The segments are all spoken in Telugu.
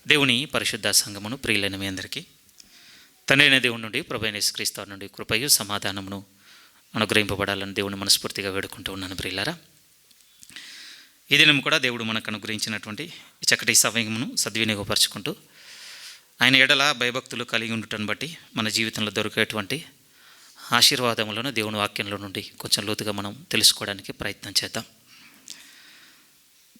దేవుని పరిశుద్ధ సంఘమును ప్రియులైన మీ అందరికీ తండ్రైన దేవుని నుండి ప్రభువైన యేసుక్రీస్తు నుండి కృపయు సమాధానమును అనుగ్రహింపబడాలని దేవుని మనస్ఫూర్తిగా వేడుకుంటూ ఉన్నాను. ప్రియులారా, ఈ దినం కూడా దేవుడు మనకు అనుగ్రహించినటువంటి ఈ చక్కటి సమయమును సద్వినియోగపరచుకుంటూ ఆయన ఎడల భయభక్తులు కలిగి ఉండటం బట్టి మన జీవితంలో దొరికేటువంటి ఆశీర్వాదములను దేవుని వాక్యంలో నుండి కొంచెం లోతుగా మనం తెలుసుకోవడానికి ప్రయత్నం చేద్దాం.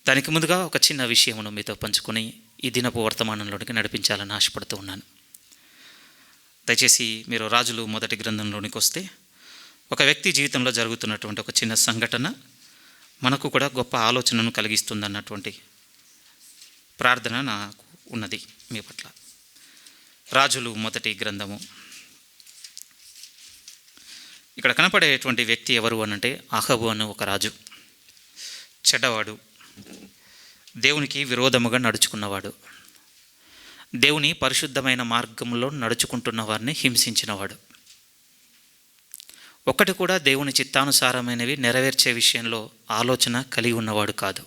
దానికి ముందుగా ఒక చిన్న విషయమును మీతో పంచుకొని ఈ దినపు వర్తమానంలోనికి నడిపించాలని ఆశపడుతూ ఉన్నాను. దయచేసి మీరు రాజులు మొదటి గ్రంథంలోనికి వస్తే ఒక వ్యక్తి జీవితంలో జరుగుతున్నటువంటి ఒక చిన్న సంఘటన మనకు కూడా గొప్ప ఆలోచనను కలిగిస్తుందన్నటువంటి ప్రార్థన నాకు ఉన్నది మీ పట్ల. రాజులు మొదటి గ్రంథము. ఇక్కడ కనపడేటువంటి వ్యక్తి ఎవరు అనంటే అహబు అనే ఒక రాజు. చెడ్డవాడు, దేవునికి విరోధముగా నడుచుకున్నవాడు, దేవుని పరిశుద్ధమైన మార్గంలో నడుచుకుంటున్న వారిని హింసించినవాడు. ఒక్కటి కూడా దేవుని చిత్తానుసారమైనవి నెరవేర్చే విషయంలో ఆలోచన కలిగి ఉన్నవాడు కాదు.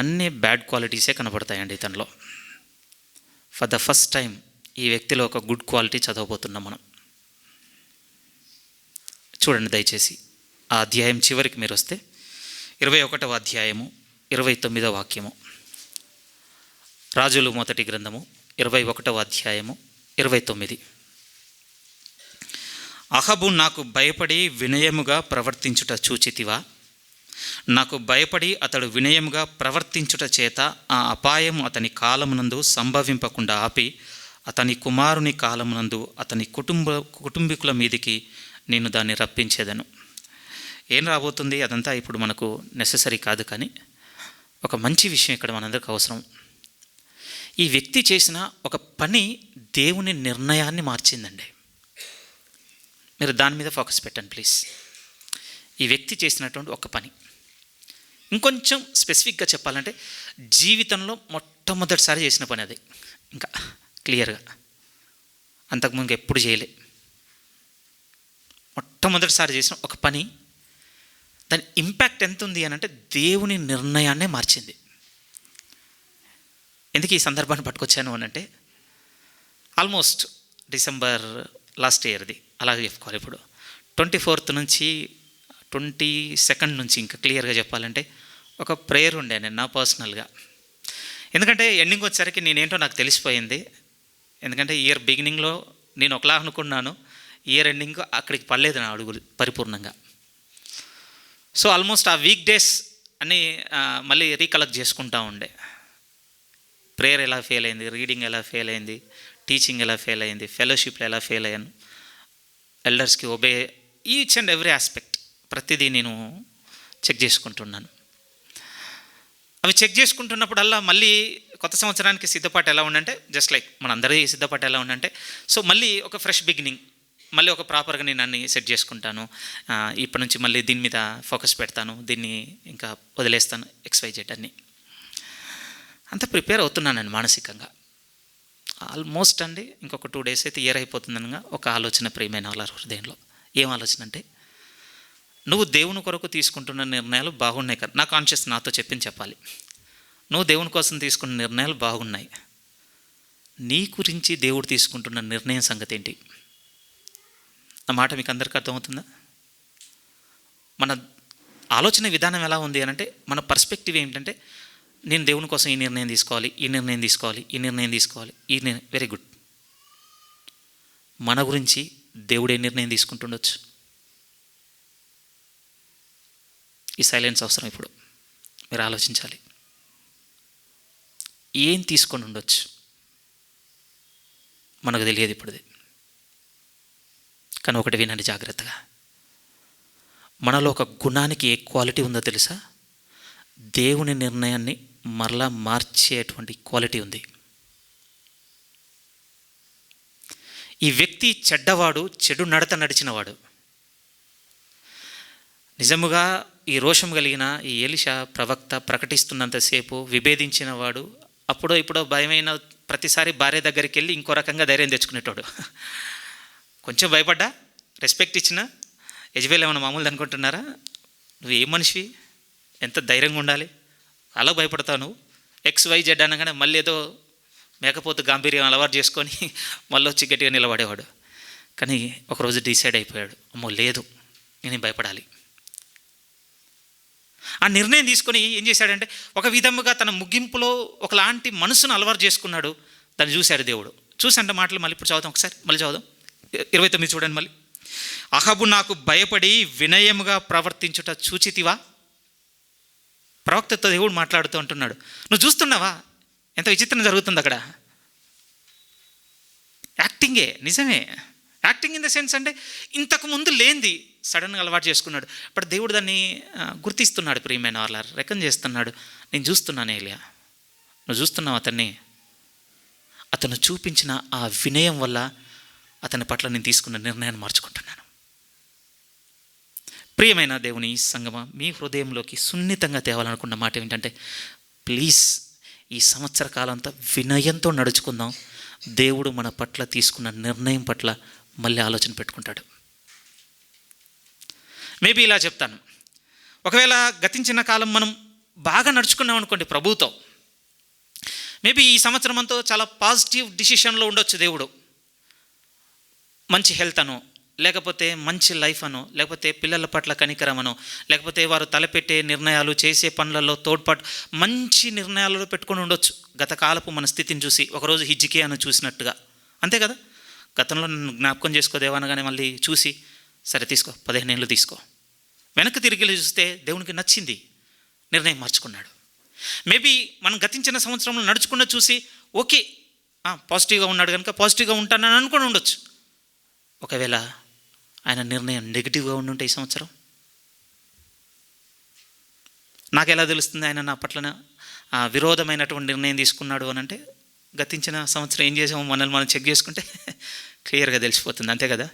అన్ని బ్యాడ్ క్వాలిటీసే కనబడతాయండి ఇతనిలో. ఫర్ ద ఫస్ట్ టైం ఈ వ్యక్తిలో ఒక గుడ్ క్వాలిటీ చదవబోతున్నాం మనం. చూడండి దయచేసి ఆ అధ్యాయం చివరికి మీరు వస్తే 21వ అధ్యాయము 29వ వాక్యము. రాజులు మొదటి గ్రంథము 21వ అధ్యాయము 29. అహబు నాకు భయపడి వినయముగా ప్రవర్తించుట చూచితివా? నాకు భయపడి అతడు వినయముగా ప్రవర్తించుట చేత ఆ అపాయము అతని కాలమునందు సంభవింపకుండా ఆపి అతని కుమారుని కాలమునందు అతని కుటుంబీకుల మీదికి నేను దాన్ని రప్పించేదను. ఏం రాబోతుంది అదంతా ఇప్పుడు మనకు నెససరీ కాదు, కానీ ఒక మంచి విషయం ఇక్కడ మనందరికి అవసరం. ఈ వ్యక్తి చేసిన ఒక పని దేవుని నిర్ణయాన్ని మార్చిందండి. మీరు దాని మీద ఫోకస్ పెట్టండి ప్లీజ్. ఈ వ్యక్తి చేసినటువంటి ఒక పని, ఇంకొంచెం స్పెసిఫిక్గా చెప్పాలంటే జీవితంలో మొట్టమొదటిసారి చేసిన పని అది. ఇంకా క్లియర్గా అంతకుముందు ఎప్పుడు చేయలే. మొట్టమొదటిసారి చేసిన ఒక పని, దాని ఇంపాక్ట్ ఎంత ఉంది అని అంటే దేవుని నిర్ణయాన్నే మార్చింది. ఎందుకు ఈ సందర్భాన్ని పట్టుకొచ్చాను అని అంటే ఆల్మోస్ట్ డిసెంబర్ లాస్ట్ ఇయర్ది అలాగే చెప్పుకోవాలి. ఇప్పుడు 24th నుంచి 22nd నుంచి ఇంకా క్లియర్గా చెప్పాలంటే ఒక ప్రేయర్ ఉండే నేను నా పర్సనల్గా. ఎందుకంటే ఎండింగ్ వచ్చేసరికి నేనేంటో నాకు తెలిసిపోయింది. ఎందుకంటే ఇయర్ బిగినింగ్లో నేను ఒకలా అనుకున్నాను, ఇయర్ ఎండింగ్ అక్కడికి పడలేదు నా అడుగులు పరిపూర్ణంగా. సో ఆల్మోస్ట్ ఆ వీక్ డేస్ అని మళ్ళీ రీకలెక్ట్ చేసుకుంటూ ఉండే. ప్రేయర్ ఎలా ఫెయిల్ అయింది, రీడింగ్ ఎలా ఫెయిల్ అయింది, టీచింగ్ ఎలా ఫెయిల్ అయింది, ఫెలోషిప్లో ఎలా ఫెయిల్ అయ్యాను, ఎల్డర్స్కి obey, each and every aspect ప్రతిదీ నేను చెక్ చేసుకుంటున్నాను. అవి చెక్ చేసుకుంటున్నప్పుడల్లా మళ్ళీ కొత్త సంవత్సరానికి సిద్ధపాటు ఎలా ఉండంటే జస్ట్ లైక్ మనందరి సిద్ధపాటు ఎలా ఉండంటే, సో మళ్ళీ ఒక ఫ్రెష్ బిగినింగ్, మళ్ళీ ఒక ప్రాపర్గా నేను అన్ని సెట్ చేసుకుంటాను. ఇప్పటి నుంచి మళ్ళీ దీని మీద ఫోకస్ పెడతాను, దీన్ని ఇంకా వదిలేస్తాను, XYZ అన్నీ అంతా ప్రిపేర్ అవుతున్నానండి మానసికంగా. ఆల్మోస్ట్ అండి ఇంకొక 2 days అయితే ఇయర్ అయిపోతుందనగా ఒక ఆలోచన ప్రియమైన వాళ్ళ హృదయంలో. ఏం ఆలోచన అంటే, నువ్వు దేవుని కొరకు తీసుకుంటున్న నిర్ణయాలు బాగున్నాయి కదా. నా కాన్షియస్ నాతో చెప్పింది చెప్పాలి. నువ్వు దేవుని కోసం తీసుకున్న నిర్ణయాలు బాగున్నాయి, నీ గురించి దేవుడు తీసుకుంటున్న నిర్ణయం సంగతి ఏంటి? ఆ మాట మీకు అందరికీ అర్థమవుతుందా? మన ఆలోచన విధానం ఎలా ఉంది అని అంటే, మన పర్స్పెక్టివ్ ఏంటంటే, నేను దేవుని కోసం ఈ నిర్ణయం తీసుకోవాలి, ఈ నిర్ణయం తీసుకోవాలి, ఈ నిర్ణయం తీసుకోవాలి, ఈ నిర్ణయం. Very good. మన గురించి దేవుడు ఏ నిర్ణయం తీసుకుంటుండొచ్చు? ఈ సైలెన్స్ అవసరం. ఇప్పుడు మీరు ఆలోచించాలి, ఏం తీసుకొని ఉండొచ్చు మనకు తెలియదు ఇప్పుడుది. కానీ ఒకటి వినండి జాగ్రత్తగా, మనలో ఒక గుణానికి ఏ క్వాలిటీ ఉందో తెలుసా? దేవుని నిర్ణయాన్ని మరలా మార్చేటువంటి క్వాలిటీ ఉంది. ఈ వ్యక్తి చెడ్డవాడు, చెడు నడత నడిచినవాడు. నిజముగా ఈ రోషం కలిగిన ఈ ఎలీషా ప్రవక్త ప్రకటిస్తున్నంతసేపు విభేదించిన వాడు, అప్పుడో ఇప్పుడో భయమైన ప్రతిసారి భార్య దగ్గరికి వెళ్ళి ఇంకో రకంగా ధైర్యం తెచ్చుకునేటోడు. కొంచెం భయపడ్డా, రెస్పెక్ట్ ఇచ్చినా యజ్బేల్ ఏమైనా మామూలు అనుకుంటున్నారా? నువ్వు ఏ మనిషివి, ఎంత ధైర్యంగా ఉండాలి, అలా భయపడతావు నువ్వు. XYZ అనగానే మళ్ళీ ఏదో మేకపోతు గాంభీర్యం అలవాటు చేసుకొని మళ్ళీ వచ్చి గట్టిగా నిలబడేవాడు. కానీ ఒకరోజు డిసైడ్ అయిపోయాడు, అమ్మో లేదు, నేను భయపడాలి. ఆ నిర్ణయం తీసుకొని ఏం చేశాడంటే ఒక విధముగా తన ముగింపులో ఒకలాంటి మనసును అలవాటు చేసుకున్నాడు. దాన్ని చూశాడు దేవుడు. చూసంటే మాటలు మళ్ళీ ఇప్పుడు చదువుదాం, ఒకసారి మళ్ళీ చదువుదాం. 29 చూడండి మళ్ళీ. అహబు నాకు భయపడి వినయముగా ప్రవర్తించుట చూచితివా. ప్రవక్తతో దేవుడు మాట్లాడుతూ అంటున్నాడు, నువ్వు చూస్తున్నావా ఎంత విచిత్రం జరుగుతుంది అక్కడ. యాక్టింగే, నిజమే, యాక్టింగ్ ఇన్ ద సెన్స్ అంటే ఇంతకు ముందు లేనిది సడన్గా అలవాటు చేసుకున్నాడు. బట్ దేవుడు దాన్ని గుర్తిస్తున్నాడు. ప్రియమైన వాళ్ళ రెకన్ చేస్తున్నాడు, నేను చూస్తున్నాను ఏలియా, నువ్వు చూస్తున్నావు అతన్ని. అతను చూపించిన ఆ వినయం వల్ల అతని పట్ల నేను తీసుకున్న నిర్ణయాన్ని మార్చుకుంటున్నాను. ప్రియమైన దేవుని సంగమా, మీ హృదయంలోకి సున్నితంగా తేవాలనుకున్న మాట ఏంటంటే, ప్లీజ్ ఈ సంవత్సర కాలం అంతా వినయంతో నడుచుకుందాం. దేవుడు మన పట్ల తీసుకున్న నిర్ణయం పట్ల మళ్ళీ ఆలోచన పెట్టుకుంటాడు. మేబీ ఇలా చెప్తాను, ఒకవేళ గతించిన కాలం మనం బాగా నడుచుకున్నాం అనుకోండి ప్రభువుతో, మేబీ ఈ సంవత్సరం అంతా చాలా పాజిటివ్ డిసిషన్లో ఉండొచ్చు దేవుడు. మంచి హెల్త్ అనో, లేకపోతే మంచి లైఫ్ అనో, లేకపోతే పిల్లల పట్ల కనికరమనో, లేకపోతే వారు తలపెట్టే నిర్ణయాలు, చేసే పనులలో తోడ్పాటు, మంచి నిర్ణయాలలో పెట్టుకొని ఉండొచ్చు. గత కాలపు మన స్థితిని చూసి ఒకరోజు హిజ్కియాను చూసినట్టుగా, అంతే కదా. గతంలో నన్ను జ్ఞాపకం చేసుకోదేవా అనగానే మళ్ళీ చూసి, సరే తీసుకో 15 ఏళ్ళు తీసుకో. వెనక్కి తిరిగి చూస్తే దేవునికి నచ్చింది, నిర్ణయం మార్చుకున్నాడు. మేబీ మనం గతించిన సంవత్సరంలో నడుచుకున్న చూసి ఓకే పాజిటివ్గా ఉన్నాడు కనుక పాజిటివ్గా ఉంటానని అనుకుని ఉండొచ్చు. ఒకవేళ ఆయన నిర్ణయం నెగిటివ్గా ఉండుంటే ఈ సంవత్సరం, నాకు ఎలా తెలుస్తుంది ఆయన నా పట్ల విరోధమైనటువంటి నిర్ణయం తీసుకున్నాడు అని అంటే, గతించిన సంవత్సరం ఏం చేసామో మనల్ని మనం చెక్ చేసుకుంటే క్లియర్గా తెలిసిపోతుంది, అంతే కదా.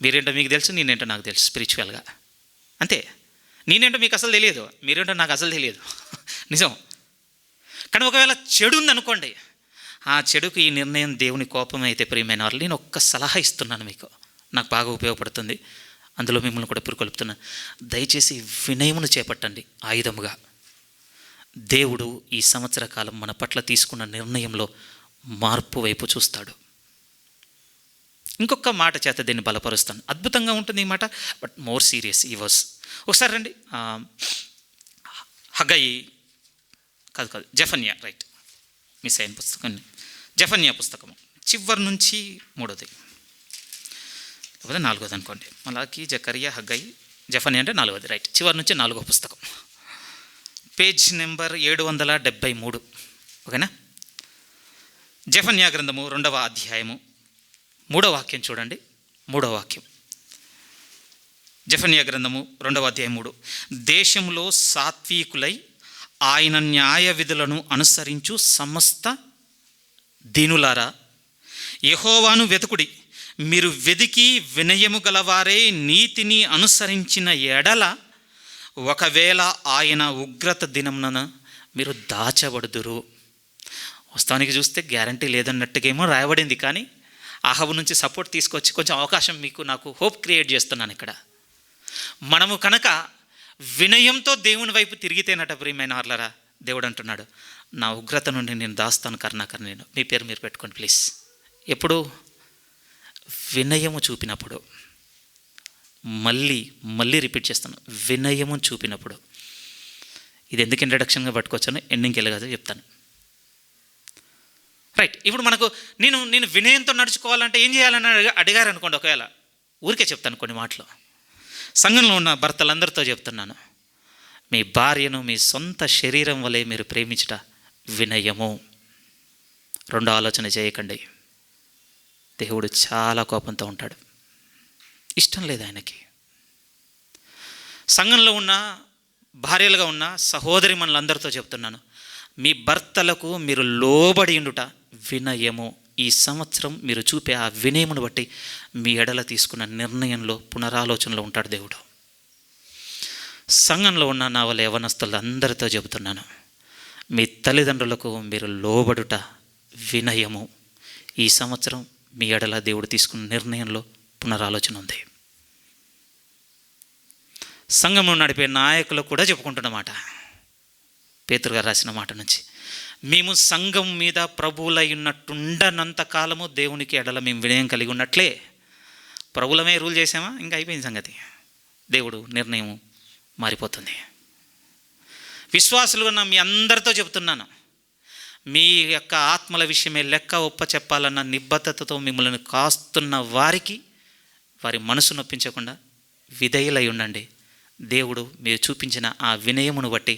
మీరేంటో మీకు తెలుసు, నేనేంటో నాకు తెలుసు స్పిరిచువల్గా, అంతే. నేనేంటో మీకు అసలు తెలియదు, మీరేంటో నాకు అసలు తెలియదు, నిజం. కానీ ఒకవేళ చెడు ఉందనుకోండి, ఆ చెడుకు ఈ నిర్ణయం దేవుని కోపం అయితే ప్రియమైన వాళ్ళు, నేను ఒక్క సలహా ఇస్తున్నాను మీకు, నాకు బాగా ఉపయోగపడుతుంది, అందులో మిమ్మల్ని కూడా పురుకొల్పుతున్నాను. దయచేసి వినయమును చేపట్టండి ఆయుధముగా. దేవుడు ఈ సంవత్సర కాలం మన పట్ల తీసుకున్న నిర్ణయంలో మార్పు వైపు చూస్తాడు. ఇంకొక మాట చేత దీన్ని బలపరుస్తాను, అద్భుతంగా ఉంటుంది ఈ మాట, బట్ మోర్ సీరియస్ ఈ వర్స్. ఒకసారి రండి, హగ్గయి కాదు జెఫన్యా, రైట్, మిస్ అయిన పుస్తకాన్ని, జెఫన్యా పుస్తకము చివరి నుంచి 3వ లేకపోతే 4వది అనుకోండి. మలాకి, జకరియా, హగ్గయి, జెఫన్యా అంటే 4వది, రైట్, చివరి నుంచి 4వ పుస్తకం, పేజ్ నెంబర్ 773. ఓకేనా. జెఫన్యా గ్రంథము 2వ అధ్యాయము 3వ వాక్యం చూడండి. 3వ వాక్యం, జెఫన్యా గ్రంథము 2వ అధ్యాయం 3. దేశంలో సాత్వికులై ఆయన న్యాయ విధులను అనుసరించు సమస్త దీనులారా, యెహోవాను వెతుకుడి. మీరు వెదికి వినయము గలవారే నీతిని అనుసరించిన ఎడల ఒకవేళ ఆయన ఉగ్రత దినమున మీరు దాచబడుదురు. వాస్తవానికి చూస్తే గ్యారంటీ లేదన్నట్టుగేమో రాయబడింది, కానీ అహబు నుంచి సపోర్ట్ తీసుకొచ్చి కొంచెం అవకాశం మీకు నాకు హోప్ క్రియేట్ చేస్తున్నాను ఇక్కడ. మనము కనుక వినయంతో దేవుని వైపు తిరిగితేనట ప్రియమైన వాళ్ళరా, దేవుడు అంటున్నాడు, నా ఉగ్రత నుండి నేను దాస్తాను కరుణాకర్. నేను మీ పేరు మీరు పెట్టుకోండి ప్లీజ్. ఎప్పుడు వినయము చూపినప్పుడు, మళ్ళీ రిపీట్ చేస్తాను, వినయము చూపినప్పుడు. ఇది ఎందుకు ఇంట్రడక్షన్గా పట్టుకొచ్చాను, ఎండింగ్కి వెళ్ళగాదు చెప్తాను. రైట్, ఇప్పుడు మనకు నేను వినయంతో నడుచుకోవాలంటే ఏం చేయాలని అడిగారు అనుకోండి. ఒకవేళ ఊరికే చెప్తాను కొన్ని మాటలు. సంఘంలో ఉన్న భర్తలందరితో చెప్తున్నాను, మీ భార్యను మీ సొంత శరీరం వలె మీరు ప్రేమించుట వినయము. 2 ఆలోచన చేయకండి. దేవుడు చాలా కోపంతో ఉంటాడు, ఇష్టం లేదు ఆయనకి. సంఘంలో ఉన్న భార్యలుగా ఉన్న సహోదరి మనలందరితో చెప్తున్నాను, మీ భర్తలకు మీరు లోబడి ఉండుట వినయము. ఈ సంవత్సరం మీరు చూపే ఆ వినయమును బట్టి మీ ఎడల తీసుకున్న నిర్ణయంలో పునరాలోచనలో ఉంటాడు దేవుడు. సంఘంలో ఉన్న నా వల్ల యవనస్తులందరితో చెబుతున్నాను, మీ తల్లిదండ్రులకు మీరు లోబడుట వినయము. ఈ సంవత్సరం మీ ఎడల దేవుడు తీసుకున్న నిర్ణయంలో పునరాలోచన ఉంది. సంఘంలో నడిపే నాయకులు కూడా చెప్పుకుంటున్నమాట, పేతురు గారు రాసిన మాట నుంచి, మేము సంఘం మీద ప్రభువులై ఉన్నట్టుండనంత కాలము దేవునికి ఎడల మేము వినయం కలిగి ఉన్నట్లే. ప్రభులమే రూల్ చేసామా, ఇంకా అయిపోయింది సంగతి. దేవుడు నిర్ణయం మారిపోతుంది. విశ్వాసులుగా నా మీ అందరితో చెబుతున్నాను, మీ యొక్క ఆత్మల విషయమే లెక్క ఒప్ప చెప్పాలన్న నిబద్ధతతో మిమ్మల్ని కాస్తున్న వారికి వారి మనసు నొప్పించకుండా విధేయులై ఉండండి. దేవుడు మీరు చూపించిన ఆ వినయమును బట్టి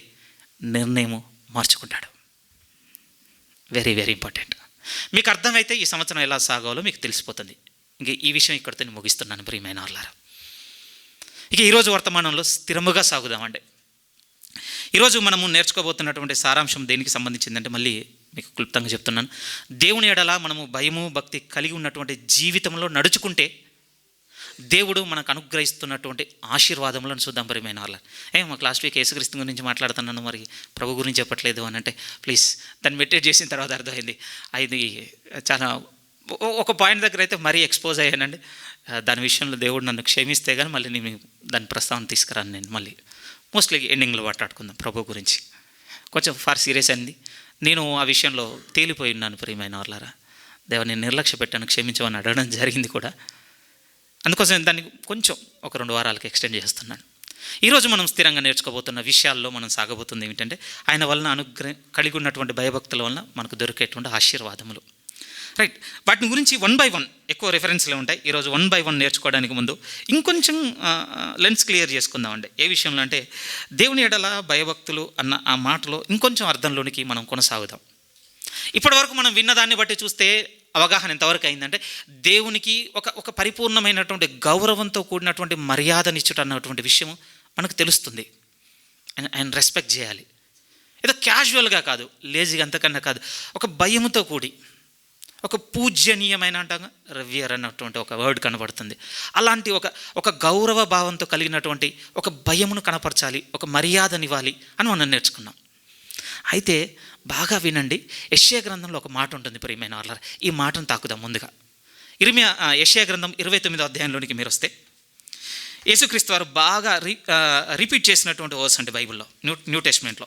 నిర్ణయము మార్చుకుంటాడు. Very very important. మీకు అర్థమైతే ఈ సంవత్సరం ఎలా సాగాలో మీకు తెలిసిపోతుంది. ఇంక ఈ విషయం ఇక్కడితో నేను ముగిస్తున్నాను ప్రియమైన వాళ్ళారా. ఇక ఈరోజు వర్తమానంలో స్థిరముగా సాగుదామండి. ఈరోజు మనము నేర్చుకోబోతున్నటువంటి సారాంశం దేనికి సంబంధించిందంటే, మళ్ళీ మీకు క్లుప్తంగా చెప్తున్నాను. దేవుని ఎడల మనము భయము భక్తి కలిగి ఉన్నటువంటి జీవితంలో నడుచుకుంటే దేవుడు మనకు అనుగ్రహిస్తున్నటువంటి ఆశీర్వాదములను చూద్దాం ప్రియమైన వాళ్ళ. మాకు లాస్ట్ వీక్ యేసుక్రీస్తు గురించి మాట్లాడుతున్నాను, మరి ప్రభు గురించి చెప్పట్లేదు అని అంటే, ప్లీజ్ దాన్ని మెడిటేట్ చేసిన తర్వాత అర్థమైంది. ఇది చాలా ఒక పాయింట్ దగ్గర అయితే మరీ ఎక్స్పోజ్ అయ్యానండి. దాని విషయంలో దేవుడు నన్ను క్షమిస్తే కానీ మళ్ళీ నేను దాని ప్రస్తావన తీసుకురాను. నేను మళ్ళీ మోస్ట్లీ ఎండింగ్లో మాట్లాడుకుందాం ప్రభు గురించి. కొంచెం ఫార్ సీరియస్ అయింది. నేను ఆ విషయంలో తేలిపోయి ఉన్నాను ప్రియమైన వాళ్ళారా. దేవ నేను నిర్లక్ష్య పెట్టాను, క్షమించమని అడగడం జరిగింది కూడా. అందుకోసం దాన్ని కొంచెం ఒక 2 వారాలకు ఎక్స్టెండ్ చేస్తున్నాను. ఈరోజు మనం స్థిరంగా నేర్చుకోబోతున్న విషయాల్లో మనం సాగబోతుంది ఏమిటంటే, ఆయన వలన కలిగి ఉన్నటువంటి భయభక్తుల వలన మనకు దొరికేటువంటి ఆశీర్వాదములు. రైట్, వాటిని గురించి 1 by 1 ఎక్కువ రెఫరెన్స్లు ఉంటాయి. ఈరోజు 1 by 1 నేర్చుకోవడానికి ముందు ఇంకొంచెం లెన్స్ క్లియర్ చేసుకుందామండి. ఏ విషయంలో అంటే, దేవుని ఎడల భయభక్తులు అన్న ఆ మాటలో ఇంకొంచెం అర్థంలోనికి మనం కొనసాగుదాం. ఇప్పటివరకు మనం విన్నదాన్ని బట్టి చూస్తే అవగాహన ఎంతవరకు అయిందంటే, దేవునికి ఒక పరిపూర్ణమైనటువంటి గౌరవంతో కూడినటువంటి మర్యాదనిచ్చుట అన్నటువంటి విషయం మనకు తెలుస్తుంది. ఆయన రెస్పెక్ట్ చేయాలి. ఏదో క్యాజువల్గా కాదు, లేజీగా అంతకన్నా కాదు, ఒక భయముతో కూడి, ఒక పూజ్యనీయమైన అంటాగా రవ్యర్ అన్నటువంటి ఒక వర్డ్ కనబడుతుంది. అలాంటి ఒక గౌరవ భావంతో కలిగినటువంటి ఒక భయమును కనపరచాలి, ఒక మర్యాదనివ్వాలి అని మనం నేర్చుకున్నాం. అయితే బాగా వినండి, యెషయా గ్రంథంలో ఒక మాట ఉంటుంది ప్రియమైన వాళ్ళారా. ఈ మాటను తాకుదాం ముందుగా. యెషయా గ్రంథం 29వ అధ్యాయంలోనికి మీరు వస్తే, యేసుక్రీస్తు వారు బాగా రిపీట్ చేసినటువంటి వర్స్ అండి బైబిల్లో, న్యూ టెస్ట్మెంట్లో.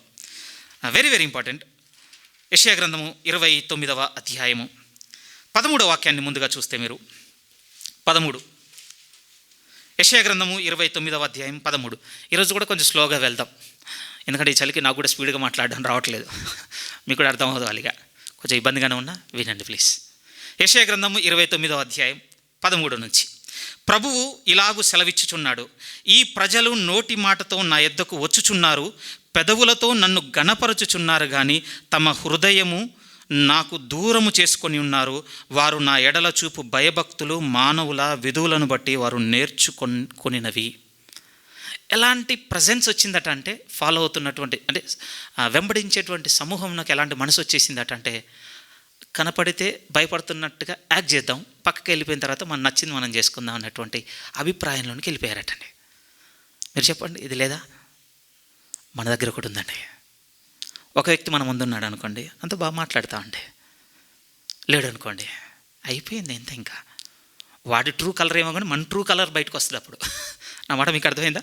Very very important. యెషయా గ్రంథము 29వ అధ్యాయము 13వ వాక్యాన్ని ముందుగా చూస్తే మీరు 13. యెషయా గ్రంథము 29వ అధ్యాయం 13. ఈరోజు కూడా కొంచెం స్లోగా వెళ్దాం, ఎందుకంటే ఈ చలికి నాకు కూడా స్పీడ్గా మాట్లాడడం రావట్లేదు. మీకు కూడా అర్థమవుతుంది, వాళ్ళగా కొంచెం ఇబ్బందిగానే ఉన్నా వినండి ప్లీజ్. యెషయా గ్రంథము 29వ అధ్యాయం 13 నుంచి. ప్రభువు ఇలాగు సెలవిచ్చుచున్నాడు, ఈ ప్రజలు నోటి మాటతో నా యొద్దకు వచ్చుచున్నారు, పెదవులతో నన్ను గణపరచుచున్నారు, కానీ తమ హృదయము నాకు దూరము చేసుకొని ఉన్నారు. వారు నా ఎడల చూపు భయభక్తులు మానవుల విధువులను బట్టి వారు నేర్చుకొనినవి. ఎలాంటి ప్రజెన్స్ వచ్చిందట అంటే, ఫాలో అవుతున్నటువంటి అంటే వెంబడించేటువంటి సమూహం నాకు ఎలాంటి మనసు వచ్చేసిందట అంటే, కనపడితే భయపడుతున్నట్టుగా యాక్ట్ చేద్దాం, పక్కకి వెళ్ళిపోయిన తర్వాత మనం నచ్చింది మనం చేసుకుందాం అన్నటువంటి అభిప్రాయంలోనికి వెళ్ళిపోయారటండి. మీరు చెప్పండి, ఇది లేదా? మన దగ్గర ఒకటి ఉందండి. ఒక వ్యక్తి మన ముందున్నాడు అనుకోండి, అంత బాగా మాట్లాడతామండి. లేడు అనుకోండి, అయిపోయింది ఎంత. ఇంకా వాడి ట్రూ కలర్ ఏమో కానీ మన ట్రూ కలర్ బయటకు వస్తుంది అప్పుడు. నా మాట మీకు అర్థమైందా?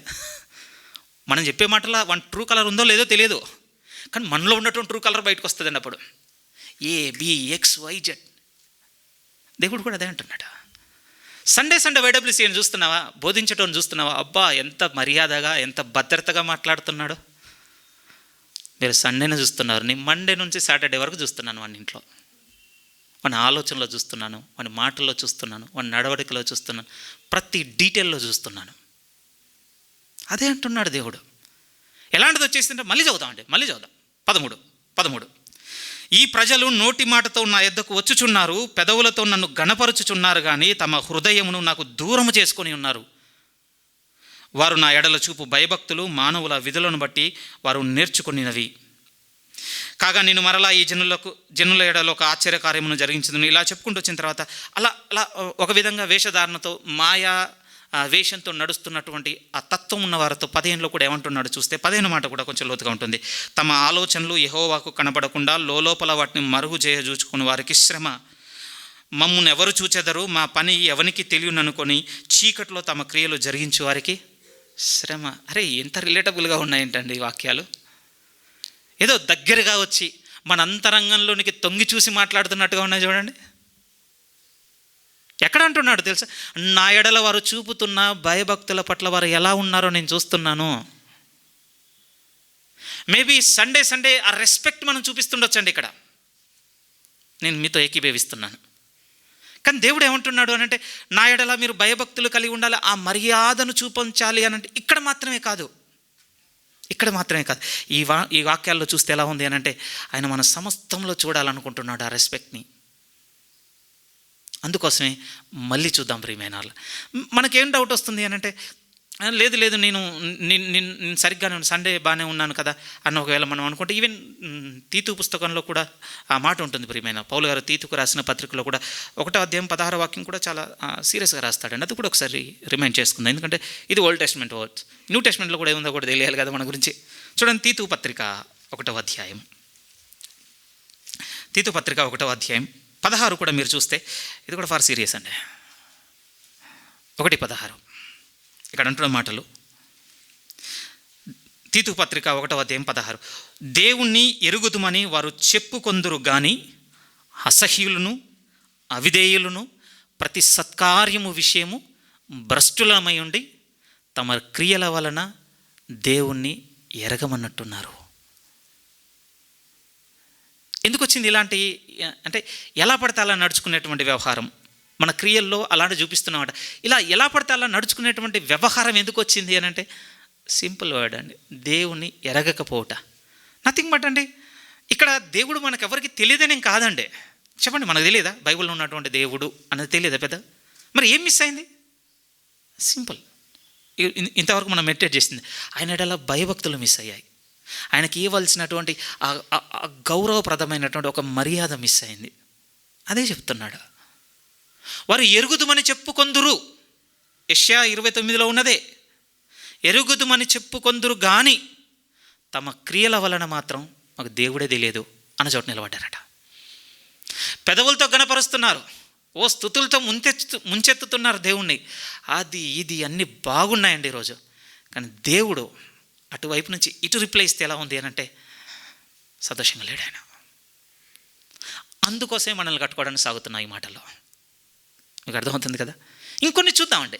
మనం చెప్పే మాటలో వన్ ట్రూ కలర్ ఉందో లేదో తెలియదు, కానీ మనలో ఉన్నటువంటి ట్రూ కలర్ బయటకు వస్తుందండి అప్పుడు. ABXYZ. దేవుడు కూడా అదే అంటున్నాడు. సండే వైడబ్ల్యూసీ అని చూస్తున్నావా, బోధించటం చూస్తున్నావా, అబ్బా ఎంత మర్యాదగా ఎంత భద్రతగా మాట్లాడుతున్నాడు. మీరు సండేనే చూస్తున్నారు, నేను మండే నుంచి సాటర్డే వరకు చూస్తున్నాను. వాడి ఇంట్లో వాని ఆలోచనలో చూస్తున్నాను, వాని మాటల్లో చూస్తున్నాను, వాని నడవడికలో చూస్తున్నాను, ప్రతి డీటెయిల్లో చూస్తున్నాను. అదే అంటున్నాడు దేవుడు. ఎలాంటిది వచ్చేసిందంటే, మళ్ళీ చదువుదాం 13. ఈ ప్రజలు నోటి మాటతో నా యొద్దకు వచ్చుచున్నారు, పెదవులతో నన్ను గణపరుచుచున్నారు, కానీ తమ హృదయమును నాకు దూరము చేసుకొని ఉన్నారు. వారు నా ఎడల చూపు భయభక్తులు మానవుల విధులను బట్టి వారు నేర్చుకునినవి. కాగా నేను మరలా ఈ జనుల ఎడలో ఒక ఆశ్చర్యకార్యమును జరిగించదును. ఇలా చెప్పుకుంటూ వచ్చిన తర్వాత అలా ఒక విధంగా వేషధారణతో మాయా వేషంతో నడుస్తున్నటువంటి ఆ తత్వం ఉన్న వారితో 15లో కూడా ఏమంటున్నాడు చూస్తే, 15 మాట కూడా కొంచెం లోతుగా ఉంటుంది. తమ ఆలోచనలు యెహోవాకు కనబడకుండా లోపల వాటిని మరుగు చేయజూచుకుని వారికి శ్రమ. మమ్మును ఎవరు చూచెదరు, మా పని ఎవరికి తెలియననుకొని చీకట్లో తమ క్రియలు జరిగించే వారికి శ్రమ. అరే ఎంత రిలేటబుల్గా ఉన్నాయేంటండి ఈ వాక్యాలు. ఏదో దగ్గరగా వచ్చి మన అంతరంగంలోనికి తొంగి చూసి మాట్లాడుతున్నట్టుగా ఉన్నాయి చూడండి. ఎక్కడ అంటున్నాడు తెలుసా? నా ఎడల వారు చూపుతున్న భయభక్తుల పట్ల వారు ఎలా ఉన్నారో నేను చూస్తున్నాను. మేబీ సండే ఆ రెస్పెక్ట్ మనం చూపిస్తుండొచ్చండి. ఇక్కడ నేను మీతో ఏకీభవిస్తున్నాను. కానీ దేవుడు ఏమంటున్నాడు అని అంటే, నా ఎడల మీరు భయభక్తులు కలిగి ఉండాలి, ఆ మర్యాదను చూపించాలి అని అంటే ఇక్కడ మాత్రమే కాదు. ఈ వాక్యాల్లో చూస్తే ఎలా ఉంది అని అంటే, ఆయన మన సమస్తంలో చూడాలనుకుంటున్నాడు ఆ రెస్పెక్ట్ని. అందుకోసమే మళ్ళీ చూద్దాం ప్రియమైన వాళ్ళు. మనకేం డౌట్ వస్తుంది అని అంటే, లేదు నేను సరిగ్గా సండే బాగానే ఉన్నాను కదా అన్న ఒకవేళ మనం అనుకుంటే, ఈవెన్ తీతు పుస్తకంలో కూడా ఆ మాట ఉంటుంది ప్రియమైన. పౌలు గారు తీతుకు రాసిన పత్రికలో కూడా 1వ అధ్యాయం 16వ వాక్యం కూడా చాలా సీరియస్గా రాస్తాడండి. అది కూడా ఒకసారి రిమైండ్ చేసుకుందాం. ఎందుకంటే ఇది ఓల్డ్ టెస్ట్మెంట్ వర్డ్స్, న్యూ టెస్ట్మెంట్లో కూడా ఏముందో కూడా తెలియాలి కదా మన గురించి. చూడండి, తీతు పత్రిక 1వ అధ్యాయం 1వ అధ్యాయం 16 కూడా మీరు చూస్తే ఇది కూడా ఫార్ సీరియస్ అండి. 1:16 ఇక్కడ అంటున్న మాటలు. తీతు పత్రిక 1వ అధ్యాయం 16. దేవుణ్ణి ఎరుగుదుమని వారు చెప్పుకొందురు గాని అసహ్యులను అవిధేయులను ప్రతి సత్కార్యము విషయము భ్రష్టులమై ఉండి తమ క్రియల వలన దేవుణ్ణి ఎరగమన్నట్టున్నారు. ఎందుకు వచ్చింది ఇలాంటి అంటే, ఎలా పడితే అలా నడుచుకునేటువంటి వ్యవహారం మన క్రియల్లో అలాంటి చూపిస్తున్నామట. ఇలా ఎలా పడితే అలా నడుచుకునేటువంటి వ్యవహారం ఎందుకు వచ్చింది అని అంటే, సింపుల్ వర్డ్ అండి, దేవుణ్ణి ఎరగకపోవట. నథింగ్ బట్ అండి. ఇక్కడ దేవుడు మనకెవరికి తెలియదనేం కాదండి. చెప్పండి, మనకు తెలియదా బైబిల్లో ఉన్నటువంటి దేవుడు అనేది? తెలియదా పెద్ద? మరి ఏం మిస్ అయింది? సింపుల్. ఇంతవరకు మనం మెడిటేట్ చేసింది, ఆయన ఎడల భయభక్తులు మిస్ అయ్యాయి. ఆయనకి ఇవ్వాల్సినటువంటి ఆ గౌరవప్రదమైనటువంటి ఒక మర్యాద మిస్ అయింది. అదే చెప్తున్నాడు. వారు ఎరుగుదుమని చెప్పుకొందురు, యెషయా 29లో ఉన్నదే, ఎరుగుదుమని చెప్పుకొందురు కానీ తమ క్రియల వలన మాత్రం మాకు దేవుడే తెలియదు అన్న చోట నిలబడ్డారట. పెదవులతో గణపరుస్తున్నారు, ఓ స్తుతులతో ముంచెత్తుతున్నారు దేవుణ్ణి, అది ఇది అన్నీ బాగున్నాయండి ఈరోజు. కానీ దేవుడు అటువైపు నుంచి ఇటు రిప్లై ఇస్తే ఎలా ఉంది అని అంటే, సంతోషంగా లేడు ఆయన. అందుకోసమే మనల్ని కట్టుకోవడానికి సాగుతున్నాయి ఈ మాటల్లో. మీకు అర్థమవుతుంది కదా? ఇంకొన్ని చూద్దామండి.